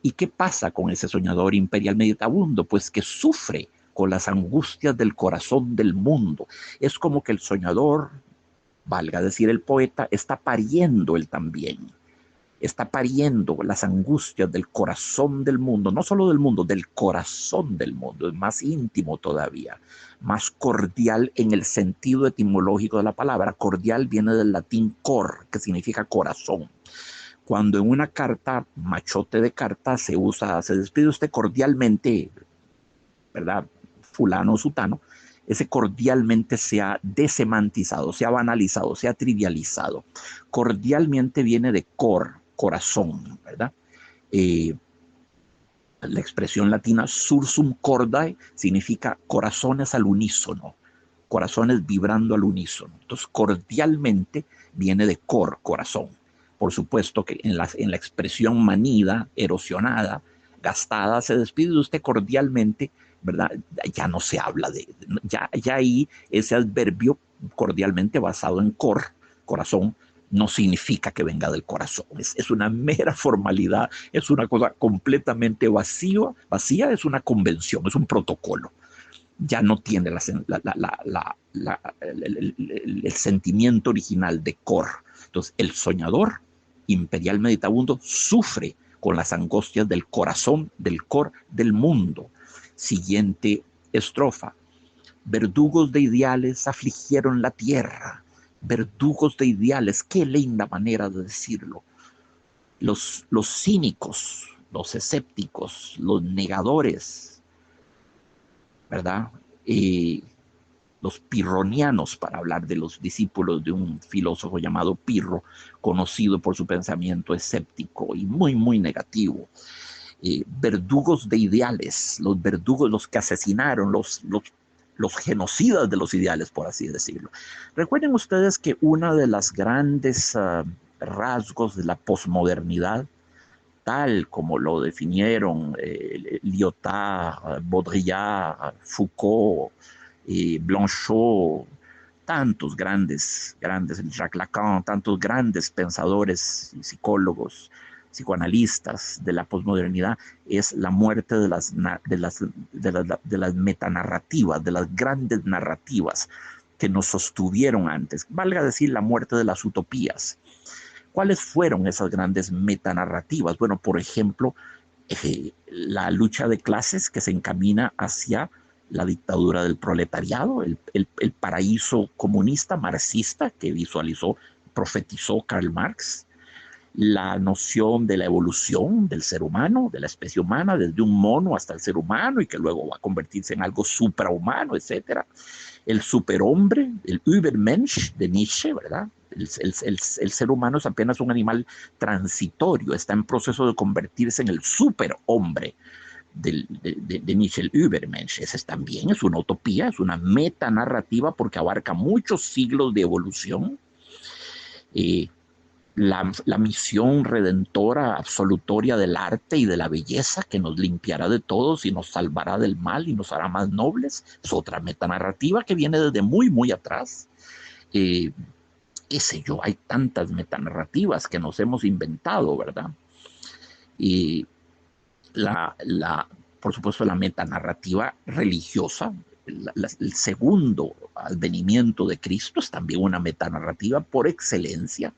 ¿Y qué pasa con ese soñador imperial meditabundo? Pues que sufre con las angustias del corazón del mundo. Es como que el soñador, valga decir el poeta, está pariendo él también. Está pariendo las angustias del corazón del mundo, no solo del mundo, del corazón del mundo. Es más íntimo todavía, más cordial en el sentido etimológico de la palabra. Cordial viene del latín cor, que significa corazón. Cuando en una carta, machote de carta, se despide usted cordialmente, ¿verdad? Fulano o sutano, ese cordialmente se ha desemantizado, se ha banalizado, se ha trivializado. Cordialmente viene de corazón, ¿verdad? Eh, la expresión latina sursum cordae significa corazones al unísono, corazones vibrando al unísono. Entonces, cordialmente viene de corazón. Por supuesto que en la expresión manida, erosionada, gastada, se despide de usted cordialmente, ¿verdad? Ya no se habla ya ahí ese adverbio cordialmente basado en corazón, no significa que venga del corazón. Es una mera formalidad, es una cosa completamente vacía, es una convención, es un protocolo. Ya no tiene el sentimiento original de cor. Entonces, el soñador imperial meditabundo sufre con las angustias del corazón, del cor, del mundo. Siguiente estrofa. Verdugos de ideales afligieron la tierra. Verdugos de ideales, qué linda manera de decirlo. Los cínicos, los escépticos, los negadores, ¿verdad? Los pirronianos, para hablar de los discípulos de un filósofo llamado Pirro, conocido por su pensamiento escéptico y muy negativo. Verdugos de ideales, los verdugos, los que asesinaron, los genocidas de los ideales, por así decirlo. Recuerden ustedes que una de las grandes rasgos de la posmodernidad, tal como lo definieron Lyotard, Baudrillard, Foucault, Blanchot, tantos grandes, Jacques Lacan, tantos grandes pensadores y psicólogos, psicoanalistas de la posmodernidad, es la muerte de las metanarrativas, de las grandes narrativas que nos sostuvieron antes. Valga decir, la muerte de las utopías. ¿Cuáles fueron esas grandes metanarrativas? Bueno, por ejemplo, la lucha de clases que se encamina hacia la dictadura del proletariado, el paraíso comunista, marxista, que visualizó, profetizó Karl Marx, la noción de la evolución del ser humano, de la especie humana, desde un mono hasta el ser humano y que luego va a convertirse en algo suprahumano, etcétera. El superhombre, el Übermensch de Nietzsche, ¿verdad? El ser humano es apenas un animal transitorio, está en proceso de convertirse en el superhombre de Nietzsche, el Übermensch. Ese también es una utopía, es una metanarrativa porque abarca muchos siglos de evolución. La misión redentora absolutoria del arte y de la belleza que nos limpiará de todos y nos salvará del mal y nos hará más nobles, es otra metanarrativa que viene desde muy, muy atrás. Qué sé yo, hay tantas metanarrativas que nos hemos inventado, ¿verdad? Y por supuesto, la metanarrativa religiosa, el segundo advenimiento de Cristo es también una metanarrativa por excelencia.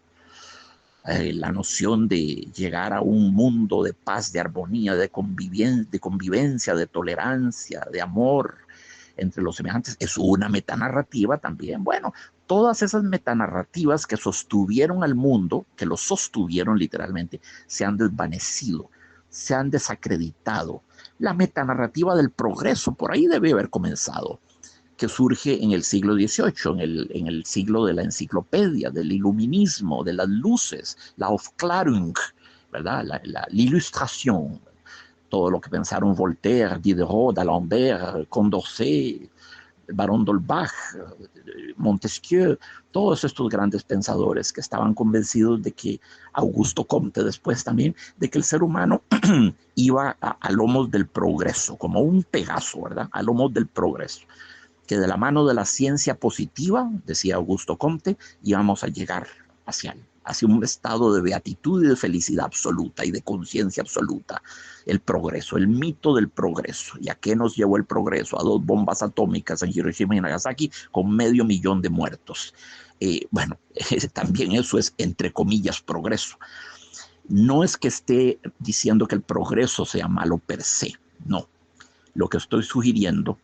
La noción de llegar a un mundo de paz, de armonía, de convivencia, de tolerancia, de amor entre los semejantes, es una metanarrativa también. Bueno, todas esas metanarrativas que sostuvieron al mundo, que lo sostuvieron literalmente, se han desvanecido, se han desacreditado. La metanarrativa del progreso, por ahí debe haber comenzado, que surge en el siglo XVIII, en el siglo de la enciclopedia, del iluminismo, de las luces, la Aufklärung, ¿verdad? La ilustración, todo lo que pensaron Voltaire, Diderot, D'Alembert, Condorcet, el Barón d'Holbach, Montesquieu, todos estos grandes pensadores que estaban convencidos de que, Augusto Comte después también, de que el ser humano iba a lomos del progreso, como un Pegaso, ¿verdad? A lomos del progreso, que de la mano de la ciencia positiva, decía Augusto Comte, íbamos a llegar hacia un estado de beatitud y de felicidad absoluta y de conciencia absoluta. El progreso, el mito del progreso. ¿Y a qué nos llevó el progreso? A 2 bombas atómicas en Hiroshima y Nagasaki con 500,000 de muertos. Bueno, también eso es, entre comillas, progreso. No es que esté diciendo que el progreso sea malo per se, no. Lo que estoy sugiriendo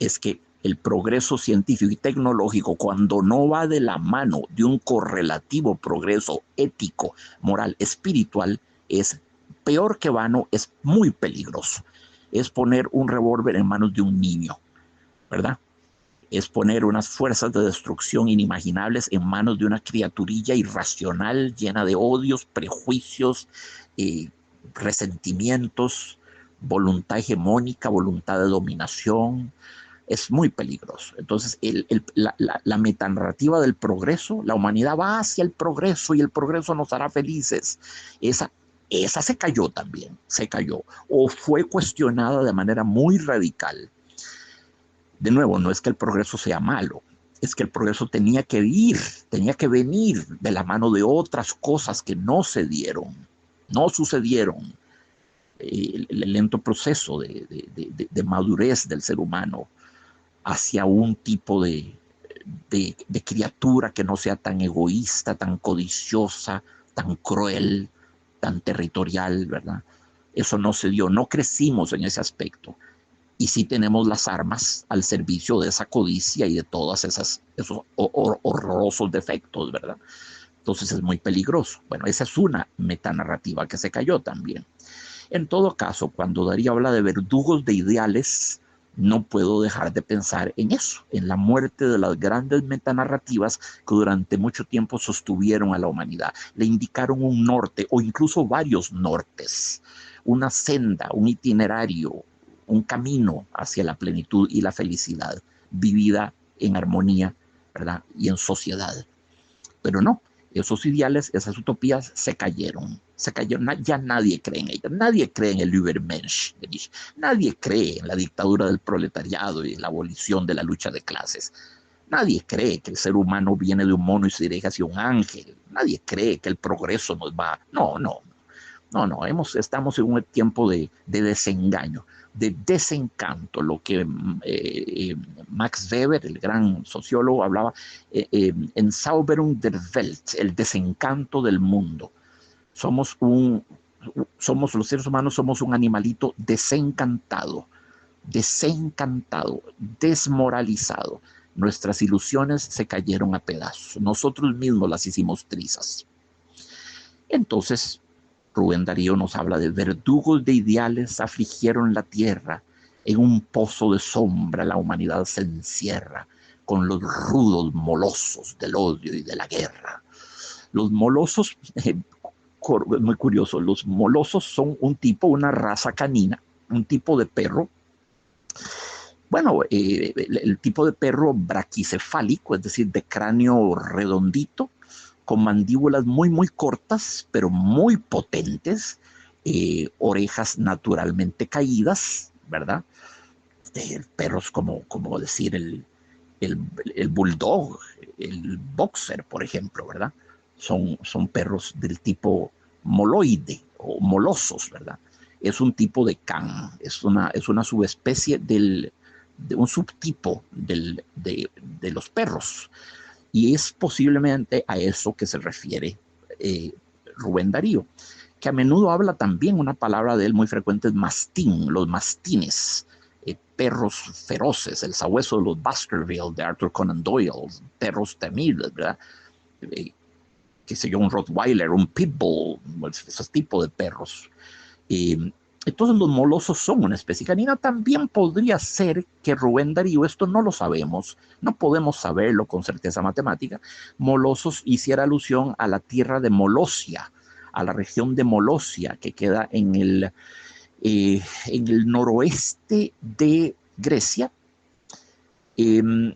es que el progreso científico y tecnológico, cuando no va de la mano de un correlativo progreso ético, moral, espiritual, es peor que vano, es muy peligroso. Es poner un revólver en manos de un niño, ¿verdad? Es poner unas fuerzas de destrucción inimaginables en manos de una criaturilla irracional, llena de odios, prejuicios, resentimientos, voluntad hegemónica, voluntad de dominación. Es muy peligroso. Entonces, la metanarrativa del progreso, la humanidad va hacia el progreso y el progreso nos hará felices. Esa se cayó también, se cayó, o fue cuestionada de manera muy radical. De nuevo, no es que el progreso sea malo, es que el progreso tenía que venir de la mano de otras cosas que no se dieron, no sucedieron. El lento proceso de madurez del ser humano hacia un tipo de criatura que no sea tan egoísta, tan codiciosa, tan cruel, tan territorial, ¿verdad? Eso no se dio, no crecimos en ese aspecto. Y sí tenemos las armas al servicio de esa codicia y de todos esos horrorosos defectos, ¿verdad? Entonces es muy peligroso. Bueno, esa es una metanarrativa que se cayó también. En todo caso, cuando Darío habla de verdugos de ideales, no puedo dejar de pensar en eso, en la muerte de las grandes metanarrativas que durante mucho tiempo sostuvieron a la humanidad, le indicaron un norte o incluso varios nortes, una senda, un itinerario, un camino hacia la plenitud y la felicidad, vivida en armonía, ¿verdad? Y en sociedad. Pero no, esos ideales, esas utopías se cayeron. Ya nadie cree en ellas, nadie cree en el Übermensch, nadie cree en la dictadura del proletariado y la abolición de la lucha de clases. Nadie cree que el ser humano viene de un mono y se dirige hacia un ángel. Nadie cree que el progreso nos va. No, estamos en un tiempo de desengaño, de desencanto, lo que Max Weber, el gran sociólogo, hablaba en Zauberung der Welt, el desencanto del mundo. Los seres humanos somos un animalito desencantado, desmoralizado. Nuestras ilusiones se cayeron a pedazos. Nosotros mismos las hicimos trizas. Entonces, Rubén Darío nos habla de verdugos de ideales afligieron la tierra, en un pozo de sombra la humanidad se encierra, con los rudos molosos del odio y de la guerra. Los molosos, muy curioso, los molosos son un tipo, una raza canina, un tipo de perro. Bueno, el tipo de perro braquicefálico, es decir, de cráneo redondito, con mandíbulas muy cortas, pero muy potentes, orejas naturalmente caídas, ¿verdad? Perros como decir el bulldog, el boxer, por ejemplo, ¿verdad? Son perros del tipo moloide o molosos, ¿verdad? Es un tipo de can, es una subespecie de un subtipo de los perros. Y es posiblemente a eso que se refiere Rubén Darío, que a menudo habla también, una palabra de él muy frecuente es mastín, los mastines, perros feroces, el sabueso de los Baskerville de Arthur Conan Doyle, perros temibles, ¿verdad? Eh, qué sé yo, un Rottweiler, un Pitbull, esos tipos de perros. Eh, entonces los molosos son una especie canina. También podría ser que Rubén Darío, esto no lo sabemos, no podemos saberlo con certeza matemática, molosos hiciera alusión a la tierra de Molosia, a la región de Molosia que queda en el noroeste de Grecia, eh,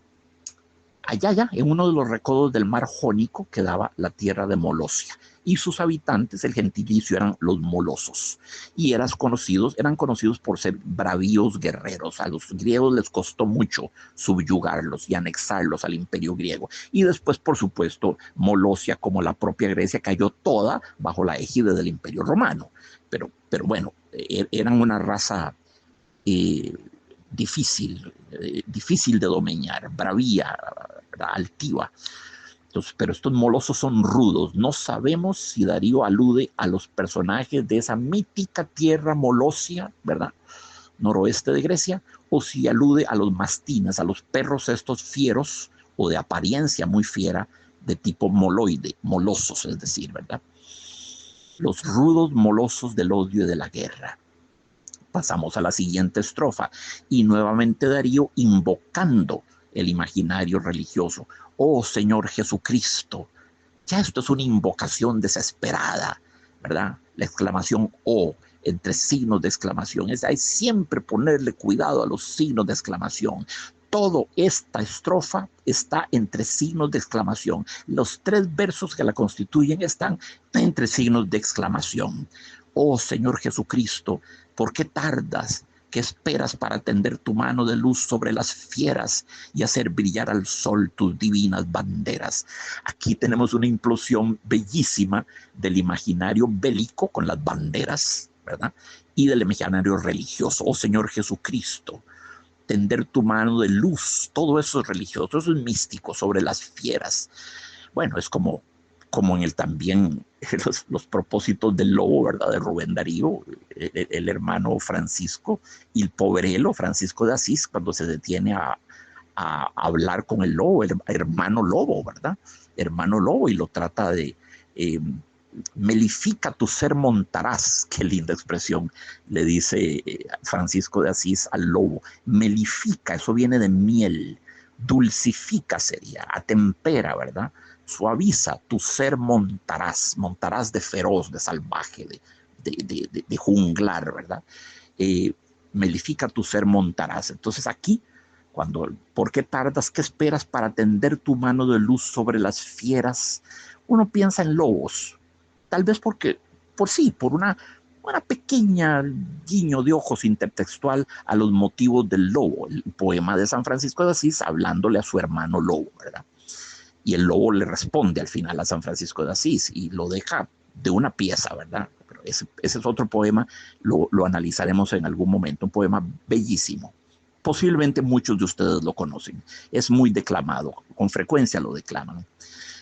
allá, en uno de los recodos del mar Jónico, quedaba la tierra de Molosia. Y sus habitantes, el gentilicio, eran los molosos. Y eran conocidos por ser bravíos guerreros. A los griegos les costó mucho subyugarlos y anexarlos al imperio griego. Y después, por supuesto, Molosia, como la propia Grecia, cayó toda bajo la égide del imperio romano. Pero bueno, eran una raza eh, difícil de domeñar, bravía, altiva. Entonces, pero estos molosos son rudos. No sabemos si Darío alude a los personajes de esa mítica tierra molosia, ¿verdad? Noroeste de Grecia, o si alude a los mastines, a los perros estos fieros o de apariencia muy fiera, de tipo moloide, molosos, es decir, ¿verdad? Los rudos molosos del odio y de la guerra. Pasamos a la siguiente estrofa y nuevamente Darío invocando el imaginario religioso. Oh Señor Jesucristo, ya esto es una invocación desesperada, ¿verdad? La exclamación oh entre signos de exclamación. Hay siempre ponerle cuidado a los signos de exclamación. Toda esta estrofa está entre signos de exclamación. Los tres versos que la constituyen están entre signos de exclamación. Oh Señor Jesucristo, ¿por qué tardas? ¿Qué esperas para tender tu mano de luz sobre las fieras y hacer brillar al sol tus divinas banderas? Aquí tenemos una implosión bellísima del imaginario bélico con las banderas, ¿verdad? Y del imaginario religioso. Oh Señor Jesucristo, tender tu mano de luz, todo eso es religioso, eso es místico, sobre las fieras. Bueno, es como en el también los propósitos del lobo, ¿verdad? De Rubén Darío, el hermano Francisco, y el poverelo Francisco de Asís, cuando se detiene a hablar con el lobo, el hermano lobo, ¿verdad? Hermano lobo, y lo trata de melifica tu ser montarás, qué linda expresión, le dice Francisco de Asís al lobo, melifica, eso viene de miel, dulcifica sería, atempera, ¿verdad? Suaviza, tu ser montarás de feroz, de salvaje, de junglar, ¿verdad? Melifica tu ser montarás. Entonces aquí, ¿por qué tardas? ¿Qué esperas para tender tu mano de luz sobre las fieras? Uno piensa en lobos, tal vez por una pequeña guiño de ojos intertextual a los motivos del lobo, el poema de San Francisco de Asís hablándole a su hermano lobo, ¿verdad? Y el lobo le responde al final a San Francisco de Asís y lo deja de una pieza, ¿verdad? Pero ese es otro poema, lo analizaremos en algún momento, un poema bellísimo. Posiblemente muchos de ustedes lo conocen, es muy declamado, con frecuencia lo declaman.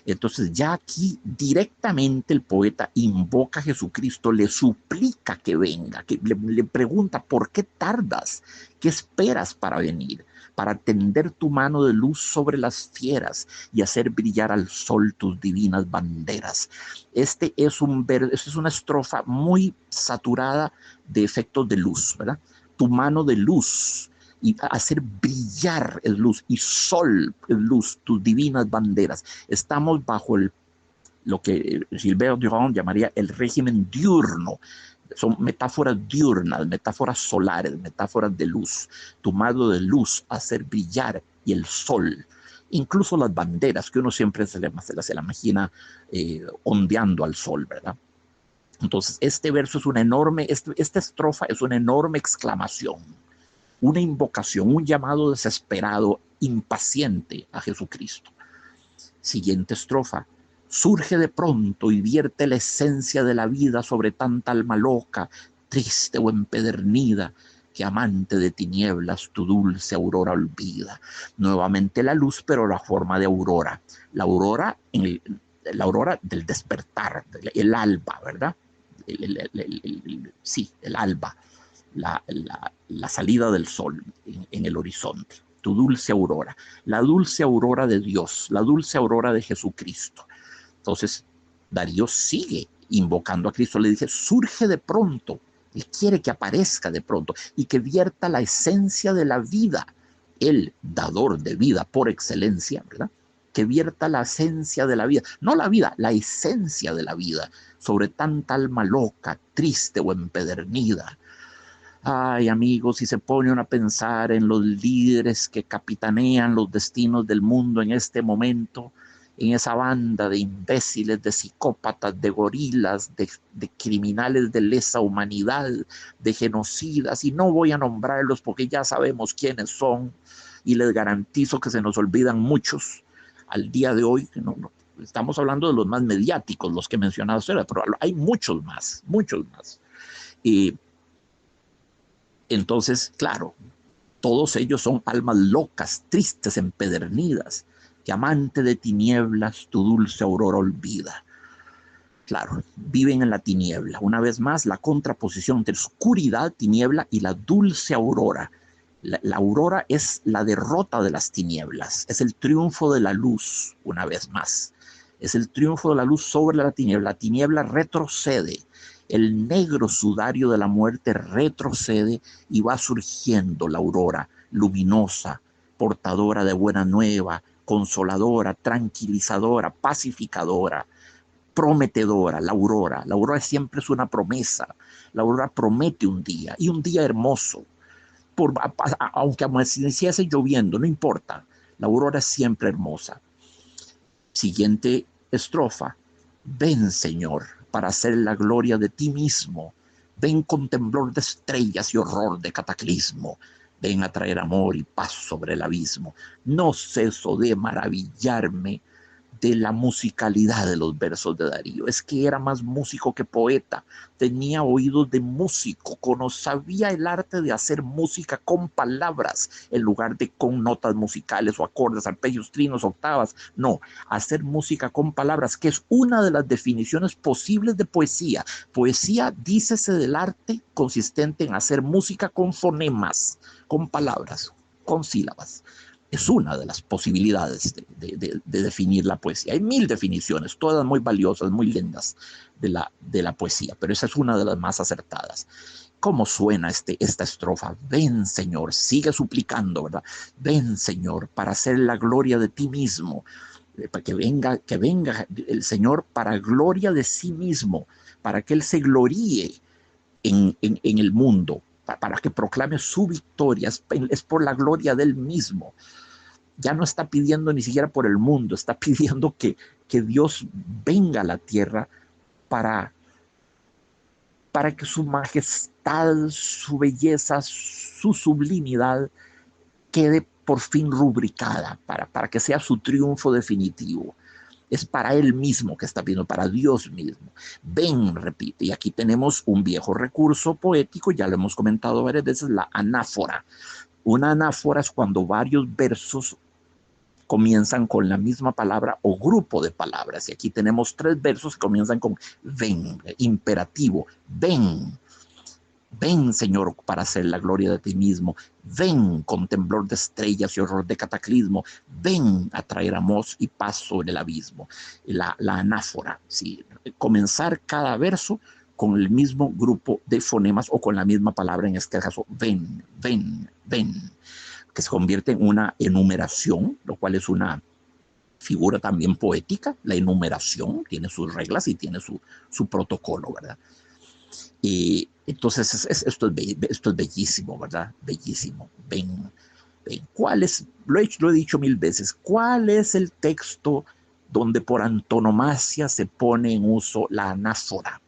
Entonces ya aquí directamente el poeta invoca a Jesucristo, le suplica que venga, que le pregunta, ¿por qué tardas? ¿Qué esperas para venir? para tender tu mano de luz sobre las fieras y hacer brillar al sol tus divinas banderas. Esta es una estrofa muy saturada de efectos de luz, ¿verdad? Tu mano de luz, y hacer brillar es luz, y sol es luz, tus divinas banderas. Estamos bajo lo que Gilbert Durand llamaría el régimen diurno. Son metáforas diurnas, metáforas solares, metáforas de luz. Tu mano de luz, hacer brillar, y el sol. Incluso las banderas, que uno siempre se la imagina ondeando al sol, ¿verdad? Entonces, este verso es una enorme, esta estrofa es una enorme exclamación, una invocación, un llamado desesperado, impaciente a Jesucristo. Siguiente estrofa. Surge de pronto y vierte la esencia de la vida sobre tanta alma loca, triste o empedernida, que amante de tinieblas tu dulce aurora olvida. Nuevamente la luz, pero la forma de aurora. La aurora, la aurora del despertar, el alba, ¿verdad? Sí, el alba, la salida del sol en el horizonte. Tu dulce aurora, la dulce aurora de Dios, la dulce aurora de Jesucristo. Entonces, Darío sigue invocando a Cristo, le dice, surge de pronto, él quiere que aparezca de pronto y que vierta la esencia de la vida, el dador de vida por excelencia, ¿verdad? Que vierta la esencia de la vida, no la vida, la esencia de la vida, sobre tanta alma loca, triste o empedernida. Ay, amigos, si se pone uno a pensar en los líderes que capitanean los destinos del mundo en este momento, en esa banda de imbéciles, de psicópatas, de gorilas, de criminales de lesa humanidad, de genocidas, y no voy a nombrarlos porque ya sabemos quiénes son, y les garantizo que se nos olvidan muchos al día de hoy. Estamos hablando de los más mediáticos, los que he mencionado, pero hay muchos más, muchos más. Entonces, claro, todos ellos son almas locas, tristes, empedernidas, que amante de tinieblas tu dulce aurora olvida. Claro, viven en la tiniebla. Una vez más, la contraposición entre oscuridad, tiniebla, y la dulce aurora. La aurora es la derrota de las tinieblas, es el triunfo de la luz, una vez más. Es el triunfo de la luz sobre la tiniebla. La tiniebla retrocede. El negro sudario de la muerte retrocede y va surgiendo la aurora luminosa, portadora de buena nueva, consoladora, tranquilizadora, pacificadora, prometedora, la aurora. La aurora siempre es una promesa. La aurora promete un día, y un día hermoso. Aunque amaneciese lloviendo, no importa. La aurora es siempre hermosa. Siguiente estrofa. Ven, Señor, para hacer la gloria de ti mismo. Ven con temblor de estrellas y horror de cataclismo. Ven a traer amor y paz sobre el abismo. No ceso de maravillarme de la musicalidad de los versos de Darío. Es que era más músico que poeta, tenía oídos de músico, sabía el arte de hacer música con palabras en lugar de con notas musicales o acordes, arpegios, trinos, octavas. No, hacer música con palabras, que es una de las definiciones posibles de poesía. Poesía, dícese del arte consistente en hacer música con fonemas, con palabras, con sílabas. Es una de las posibilidades de definir la poesía. Hay 1000 definiciones, todas muy valiosas, muy lindas de la poesía, pero esa es una de las más acertadas. ¿Cómo suena esta estrofa? Ven, Señor, sigue suplicando, ¿verdad? Ven, Señor, para hacer la gloria de ti mismo, para que venga el Señor para gloria de sí mismo, para que Él se gloríe en el mundo, para que proclame su victoria, es por la gloria del mismo. Ya no está pidiendo ni siquiera por el mundo, está pidiendo que Dios venga a la tierra para que su majestad, su belleza, su sublimidad quede por fin rubricada, para que sea su triunfo definitivo. Es para Él mismo que está pidiendo, para Dios mismo. Ven, repite, y aquí tenemos un viejo recurso poético, ya lo hemos comentado varias veces, la anáfora. Una anáfora es cuando varios versos comienzan con la misma palabra o grupo de palabras. Y aquí tenemos 3 versos que comienzan con ven, imperativo, ven. Ven, Señor, para hacer la gloria de ti mismo. Ven con temblor de estrellas y horror de cataclismo. Ven a traer amor y paz sobre el abismo. La anáfora, ¿sí? Comenzar cada verso con el mismo grupo de fonemas o con la misma palabra, en este caso, ven, ven, ven, que se convierte en una enumeración, lo cual es una figura también poética. La enumeración tiene sus reglas y tiene su protocolo, ¿verdad? Y entonces esto es bellísimo, ¿verdad? Bellísimo. Ven, ven. ¿Cuál es? Lo he dicho mil veces. ¿Cuál es el texto donde por antonomasia se pone en uso la anáfora?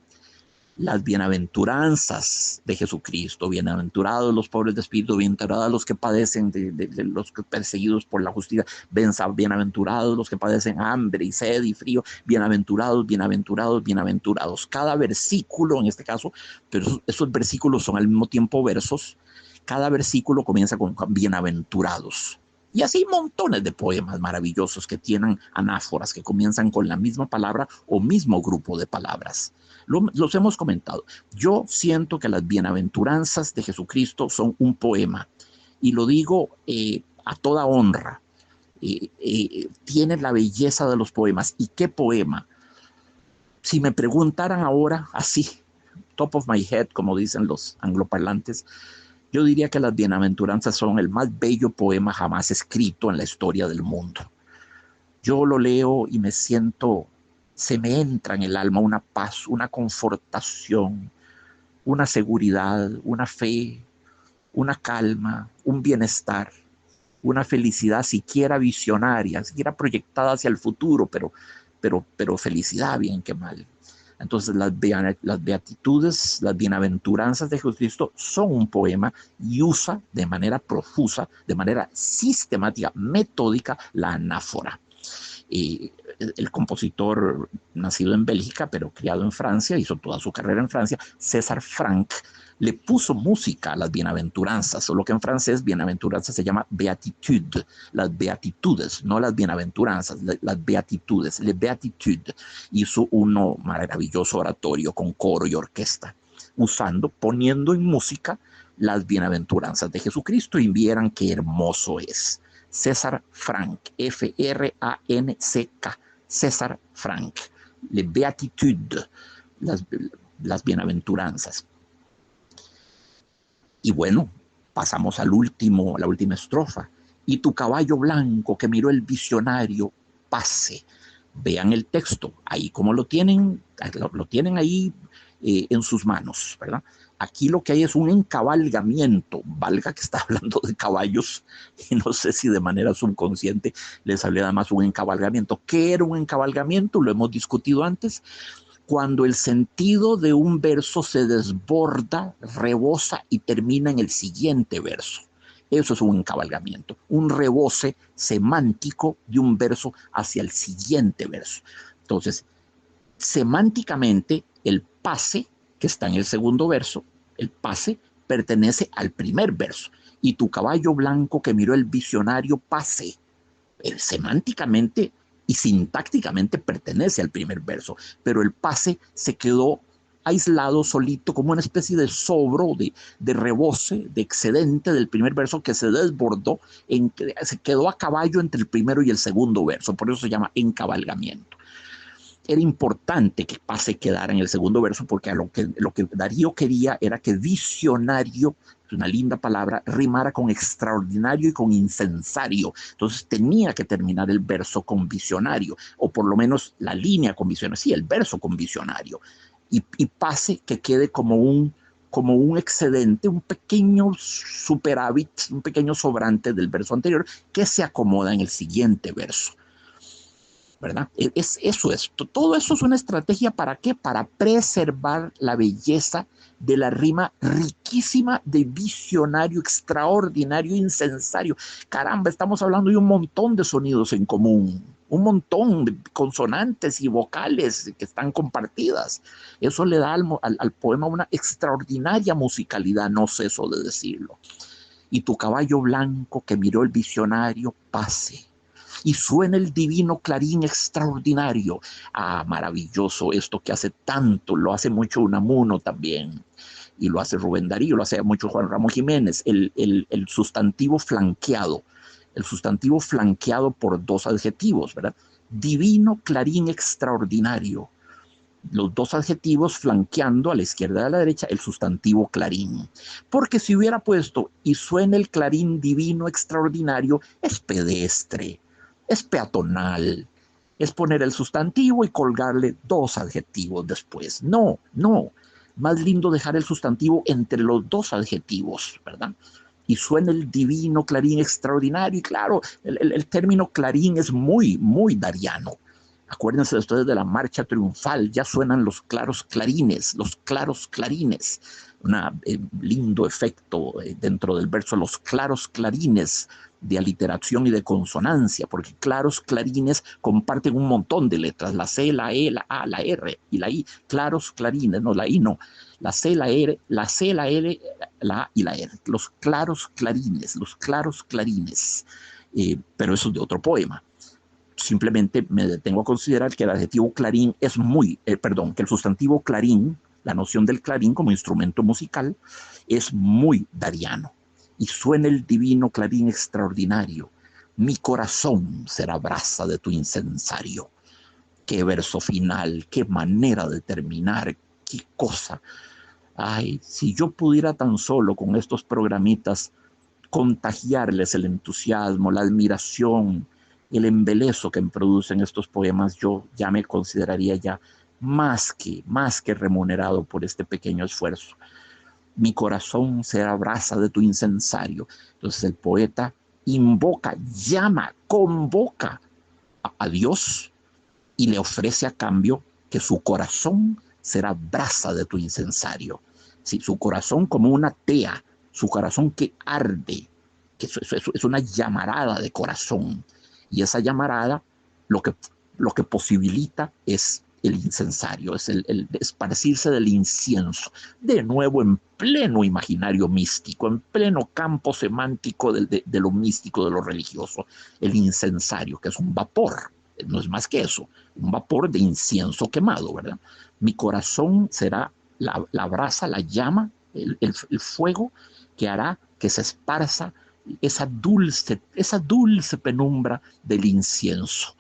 Las bienaventuranzas de Jesucristo, bienaventurados los pobres de espíritu, bienaventurados los que padecen, de los que perseguidos por la justicia, bienaventurados los que padecen hambre y sed y frío, bienaventurados, bienaventurados, bienaventurados. Cada versículo, en este caso, pero esos versículos son al mismo tiempo versos, cada versículo comienza con bienaventurados. Y así montones de poemas maravillosos que tienen anáforas, que comienzan con la misma palabra o mismo grupo de palabras. Los hemos comentado. Yo siento que las bienaventuranzas de Jesucristo son un poema. Y lo digo a toda honra. Tiene la belleza de los poemas. ¿Y qué poema? Si me preguntaran ahora, así, top of my head, como dicen los angloparlantes, yo diría que las bienaventuranzas son el más bello poema jamás escrito en la historia del mundo. Yo lo leo y me siento, se me entra en el alma una paz, una confortación, una seguridad, una fe, una calma, un bienestar, una felicidad siquiera visionaria, siquiera proyectada hacia el futuro, pero felicidad, bien que mal. Entonces las beatitudes, las bienaventuranzas de Jesucristo son un poema y usa de manera profusa, de manera sistemática, metódica, la anáfora. El compositor nacido en Bélgica, pero criado en Francia, hizo toda su carrera en Francia, César Franck, le puso música a las bienaventuranzas, solo que en francés bienaventuranza se llama beatitude, las beatitudes, no las bienaventuranzas, las beatitudes, les beatitudes. Hizo uno maravilloso oratorio con coro y orquesta, poniendo en música las bienaventuranzas de Jesucristo, y vieran qué hermoso es. César Franck, F-R-A-N-C-K, César Franck, les beatitudes, las bienaventuranzas. Y bueno, pasamos a la última estrofa. Y tu caballo blanco que miró el visionario pase. Vean el texto, ahí como lo tienen ahí en sus manos, ¿verdad? Aquí lo que hay es un encabalgamiento, valga que está hablando de caballos, y no sé si de manera subconsciente les hablé además un encabalgamiento. ¿Qué era un encabalgamiento? Lo hemos discutido antes. Cuando el sentido de un verso se desborda, rebosa y termina en el siguiente verso. Eso es un encabalgamiento, un rebose semántico de un verso hacia el siguiente verso. Entonces, semánticamente, el pase que está en el segundo verso, el pase pertenece al primer verso. Y tu caballo blanco que miró el visionario pase. Semánticamente y sintácticamente pertenece al primer verso, pero el pase se quedó aislado, solito, como una especie de sobro, de rebose, de excedente del primer verso que se desbordó, se quedó a caballo entre el primero y el segundo verso, por eso se llama encabalgamiento. Era importante que pase quedara en el segundo verso, porque lo que Darío quería era que visionario, una linda palabra, rimara con extraordinario y con incensario. Entonces tenía que terminar el verso con visionario, o por lo menos la línea con visionario, sí, el verso con visionario, y pase que quede como un excedente, un pequeño superávit, un pequeño sobrante del verso anterior que se acomoda en el siguiente verso, ¿verdad? Todo eso es una estrategia. ¿Para qué? Para preservar la belleza de la rima riquísima de visionario, extraordinario, incensario. Caramba, estamos hablando de un montón de sonidos en común, un montón de consonantes y vocales que están compartidas. Eso le da al poema una extraordinaria musicalidad, no ceso de decirlo. Y tu caballo blanco que miró el visionario pase. Y suena el divino clarín extraordinario. Ah, maravilloso esto que hace tanto, lo hace mucho Unamuno también. y lo hace Rubén Darío, lo hace mucho Juan Ramón Jiménez, el sustantivo flanqueado. El sustantivo flanqueado por dos adjetivos, ¿verdad? Divino, clarín, extraordinario. Los dos adjetivos flanqueando a la izquierda y a la derecha el sustantivo clarín. Porque si hubiera puesto y suena el clarín divino, extraordinario, es pedestre, es peatonal, es poner el sustantivo y colgarle dos adjetivos después. No, no. Más lindo dejar el sustantivo entre los dos adjetivos, ¿verdad? Y suena el divino, clarín, extraordinario. Y claro, el término clarín es muy, muy dariano. Acuérdense ustedes de la marcha triunfal, ya suenan los claros clarines, un lindo efecto dentro del verso, los claros clarines de aliteración y de consonancia, porque claros clarines comparten un montón de letras, la C, la E, la A, la R y la I, claros clarines, no, la I no, la C, la R, la C, la L, la A y la R, los claros clarines, pero eso es de otro poema. Simplemente me detengo a considerar que el adjetivo clarín es que el sustantivo clarín, la noción del clarín como instrumento musical, es muy dariano. Y suena el divino clarín extraordinario. Mi corazón será brasa de tu incensario. Qué verso final, qué manera de terminar, qué cosa. Ay, si yo pudiera tan solo con estos programitas contagiarles el entusiasmo, la admiración, el embelezo que me producen estos poemas, yo ya me consideraría ya más que remunerado por este pequeño esfuerzo. Mi corazón será brasa de tu incensario. Entonces el poeta invoca, llama, convoca a Dios y le ofrece a cambio que su corazón será brasa de tu incensario. Sí, su corazón como una tea, su corazón que arde, que es una llamarada de corazón. Y esa llamarada lo que posibilita es el incensario, es el esparcirse del incienso, de nuevo en pleno imaginario místico, en pleno campo semántico de lo místico, de lo religioso, el incensario, que es un vapor, no es más que eso, un vapor de incienso quemado, ¿verdad? Mi corazón será la brasa, la llama, el fuego que hará que se esparza esa dulce penumbra del incienso.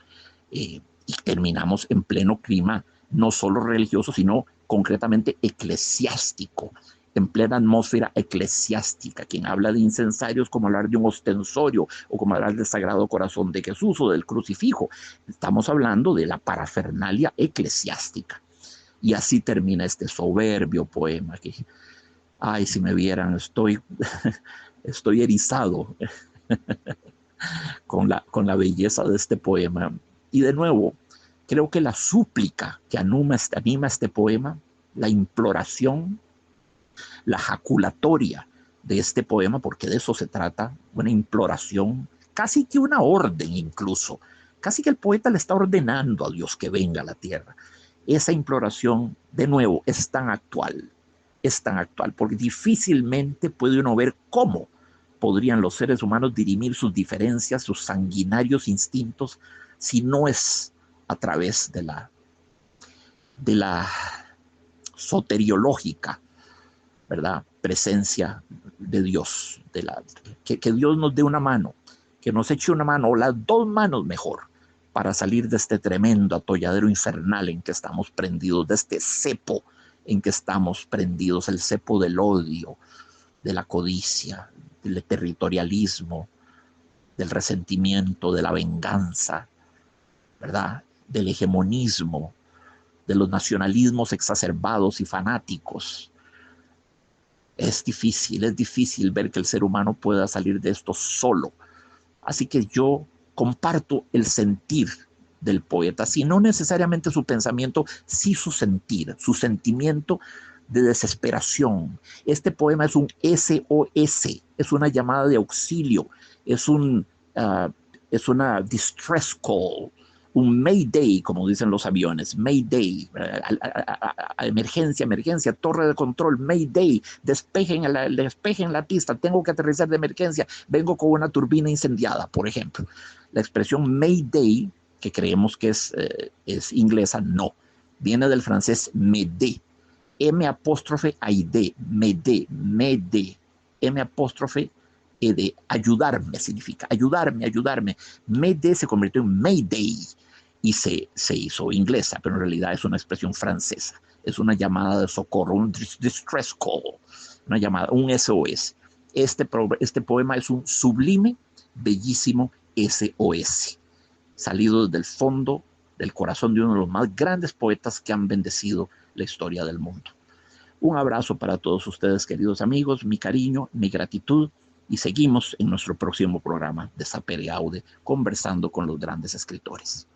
Y terminamos en pleno clima, no solo religioso, sino concretamente eclesiástico, en plena atmósfera eclesiástica. Quien habla de incensarios como hablar de un ostensorio o como hablar del Sagrado Corazón de Jesús o del crucifijo. Estamos hablando de la parafernalia eclesiástica. Y así termina este soberbio poema que, ay, si me vieran, estoy erizado con la belleza de este poema. Y de nuevo, creo que la súplica que anima este poema, la imploración, la jaculatoria de este poema, porque de eso se trata, una imploración, casi que una orden incluso, casi que el poeta le está ordenando a Dios que venga a la tierra. Esa imploración, de nuevo, es tan actual, porque difícilmente puede uno ver cómo podrían los seres humanos dirimir sus diferencias, sus sanguinarios instintos, si no es a través de la soteriológica, ¿verdad?, presencia de Dios, que Dios nos dé una mano, que nos eche una mano, o las dos manos mejor, para salir de este tremendo atolladero infernal en que estamos prendidos, de este cepo en que estamos prendidos, el cepo del odio, de la codicia, del territorialismo, del resentimiento, de la venganza, ¿verdad?, del hegemonismo, de los nacionalismos exacerbados y fanáticos. Es difícil ver que el ser humano pueda salir de esto solo. Así que yo comparto el sentir del poeta, si no necesariamente su pensamiento, sí su sentir, su sentimiento de desesperación. Este poema es un SOS, es una llamada de auxilio, es una distress call, un Mayday, como dicen los aviones, Mayday, emergencia, torre de control, Mayday, despejen la pista, tengo que aterrizar de emergencia, vengo con una turbina incendiada, por ejemplo. La expresión Mayday, que creemos que es inglesa, no, viene del francés Médée, M apóstrofe AID, mede, M apóstrofe ED, ayudarme significa, ayudarme. Mede se convirtió en Mayday y se hizo inglesa, pero en realidad es una expresión francesa. Es una llamada de socorro, un distress call, una llamada, un SOS. Este poema es un sublime, bellísimo SOS, salido desde el fondo del corazón de uno de los más grandes poetas que han bendecido la historia del mundo. Un abrazo para todos ustedes, queridos amigos, mi cariño, mi gratitud, y seguimos en nuestro próximo programa de Sapere Aude, conversando con los grandes escritores.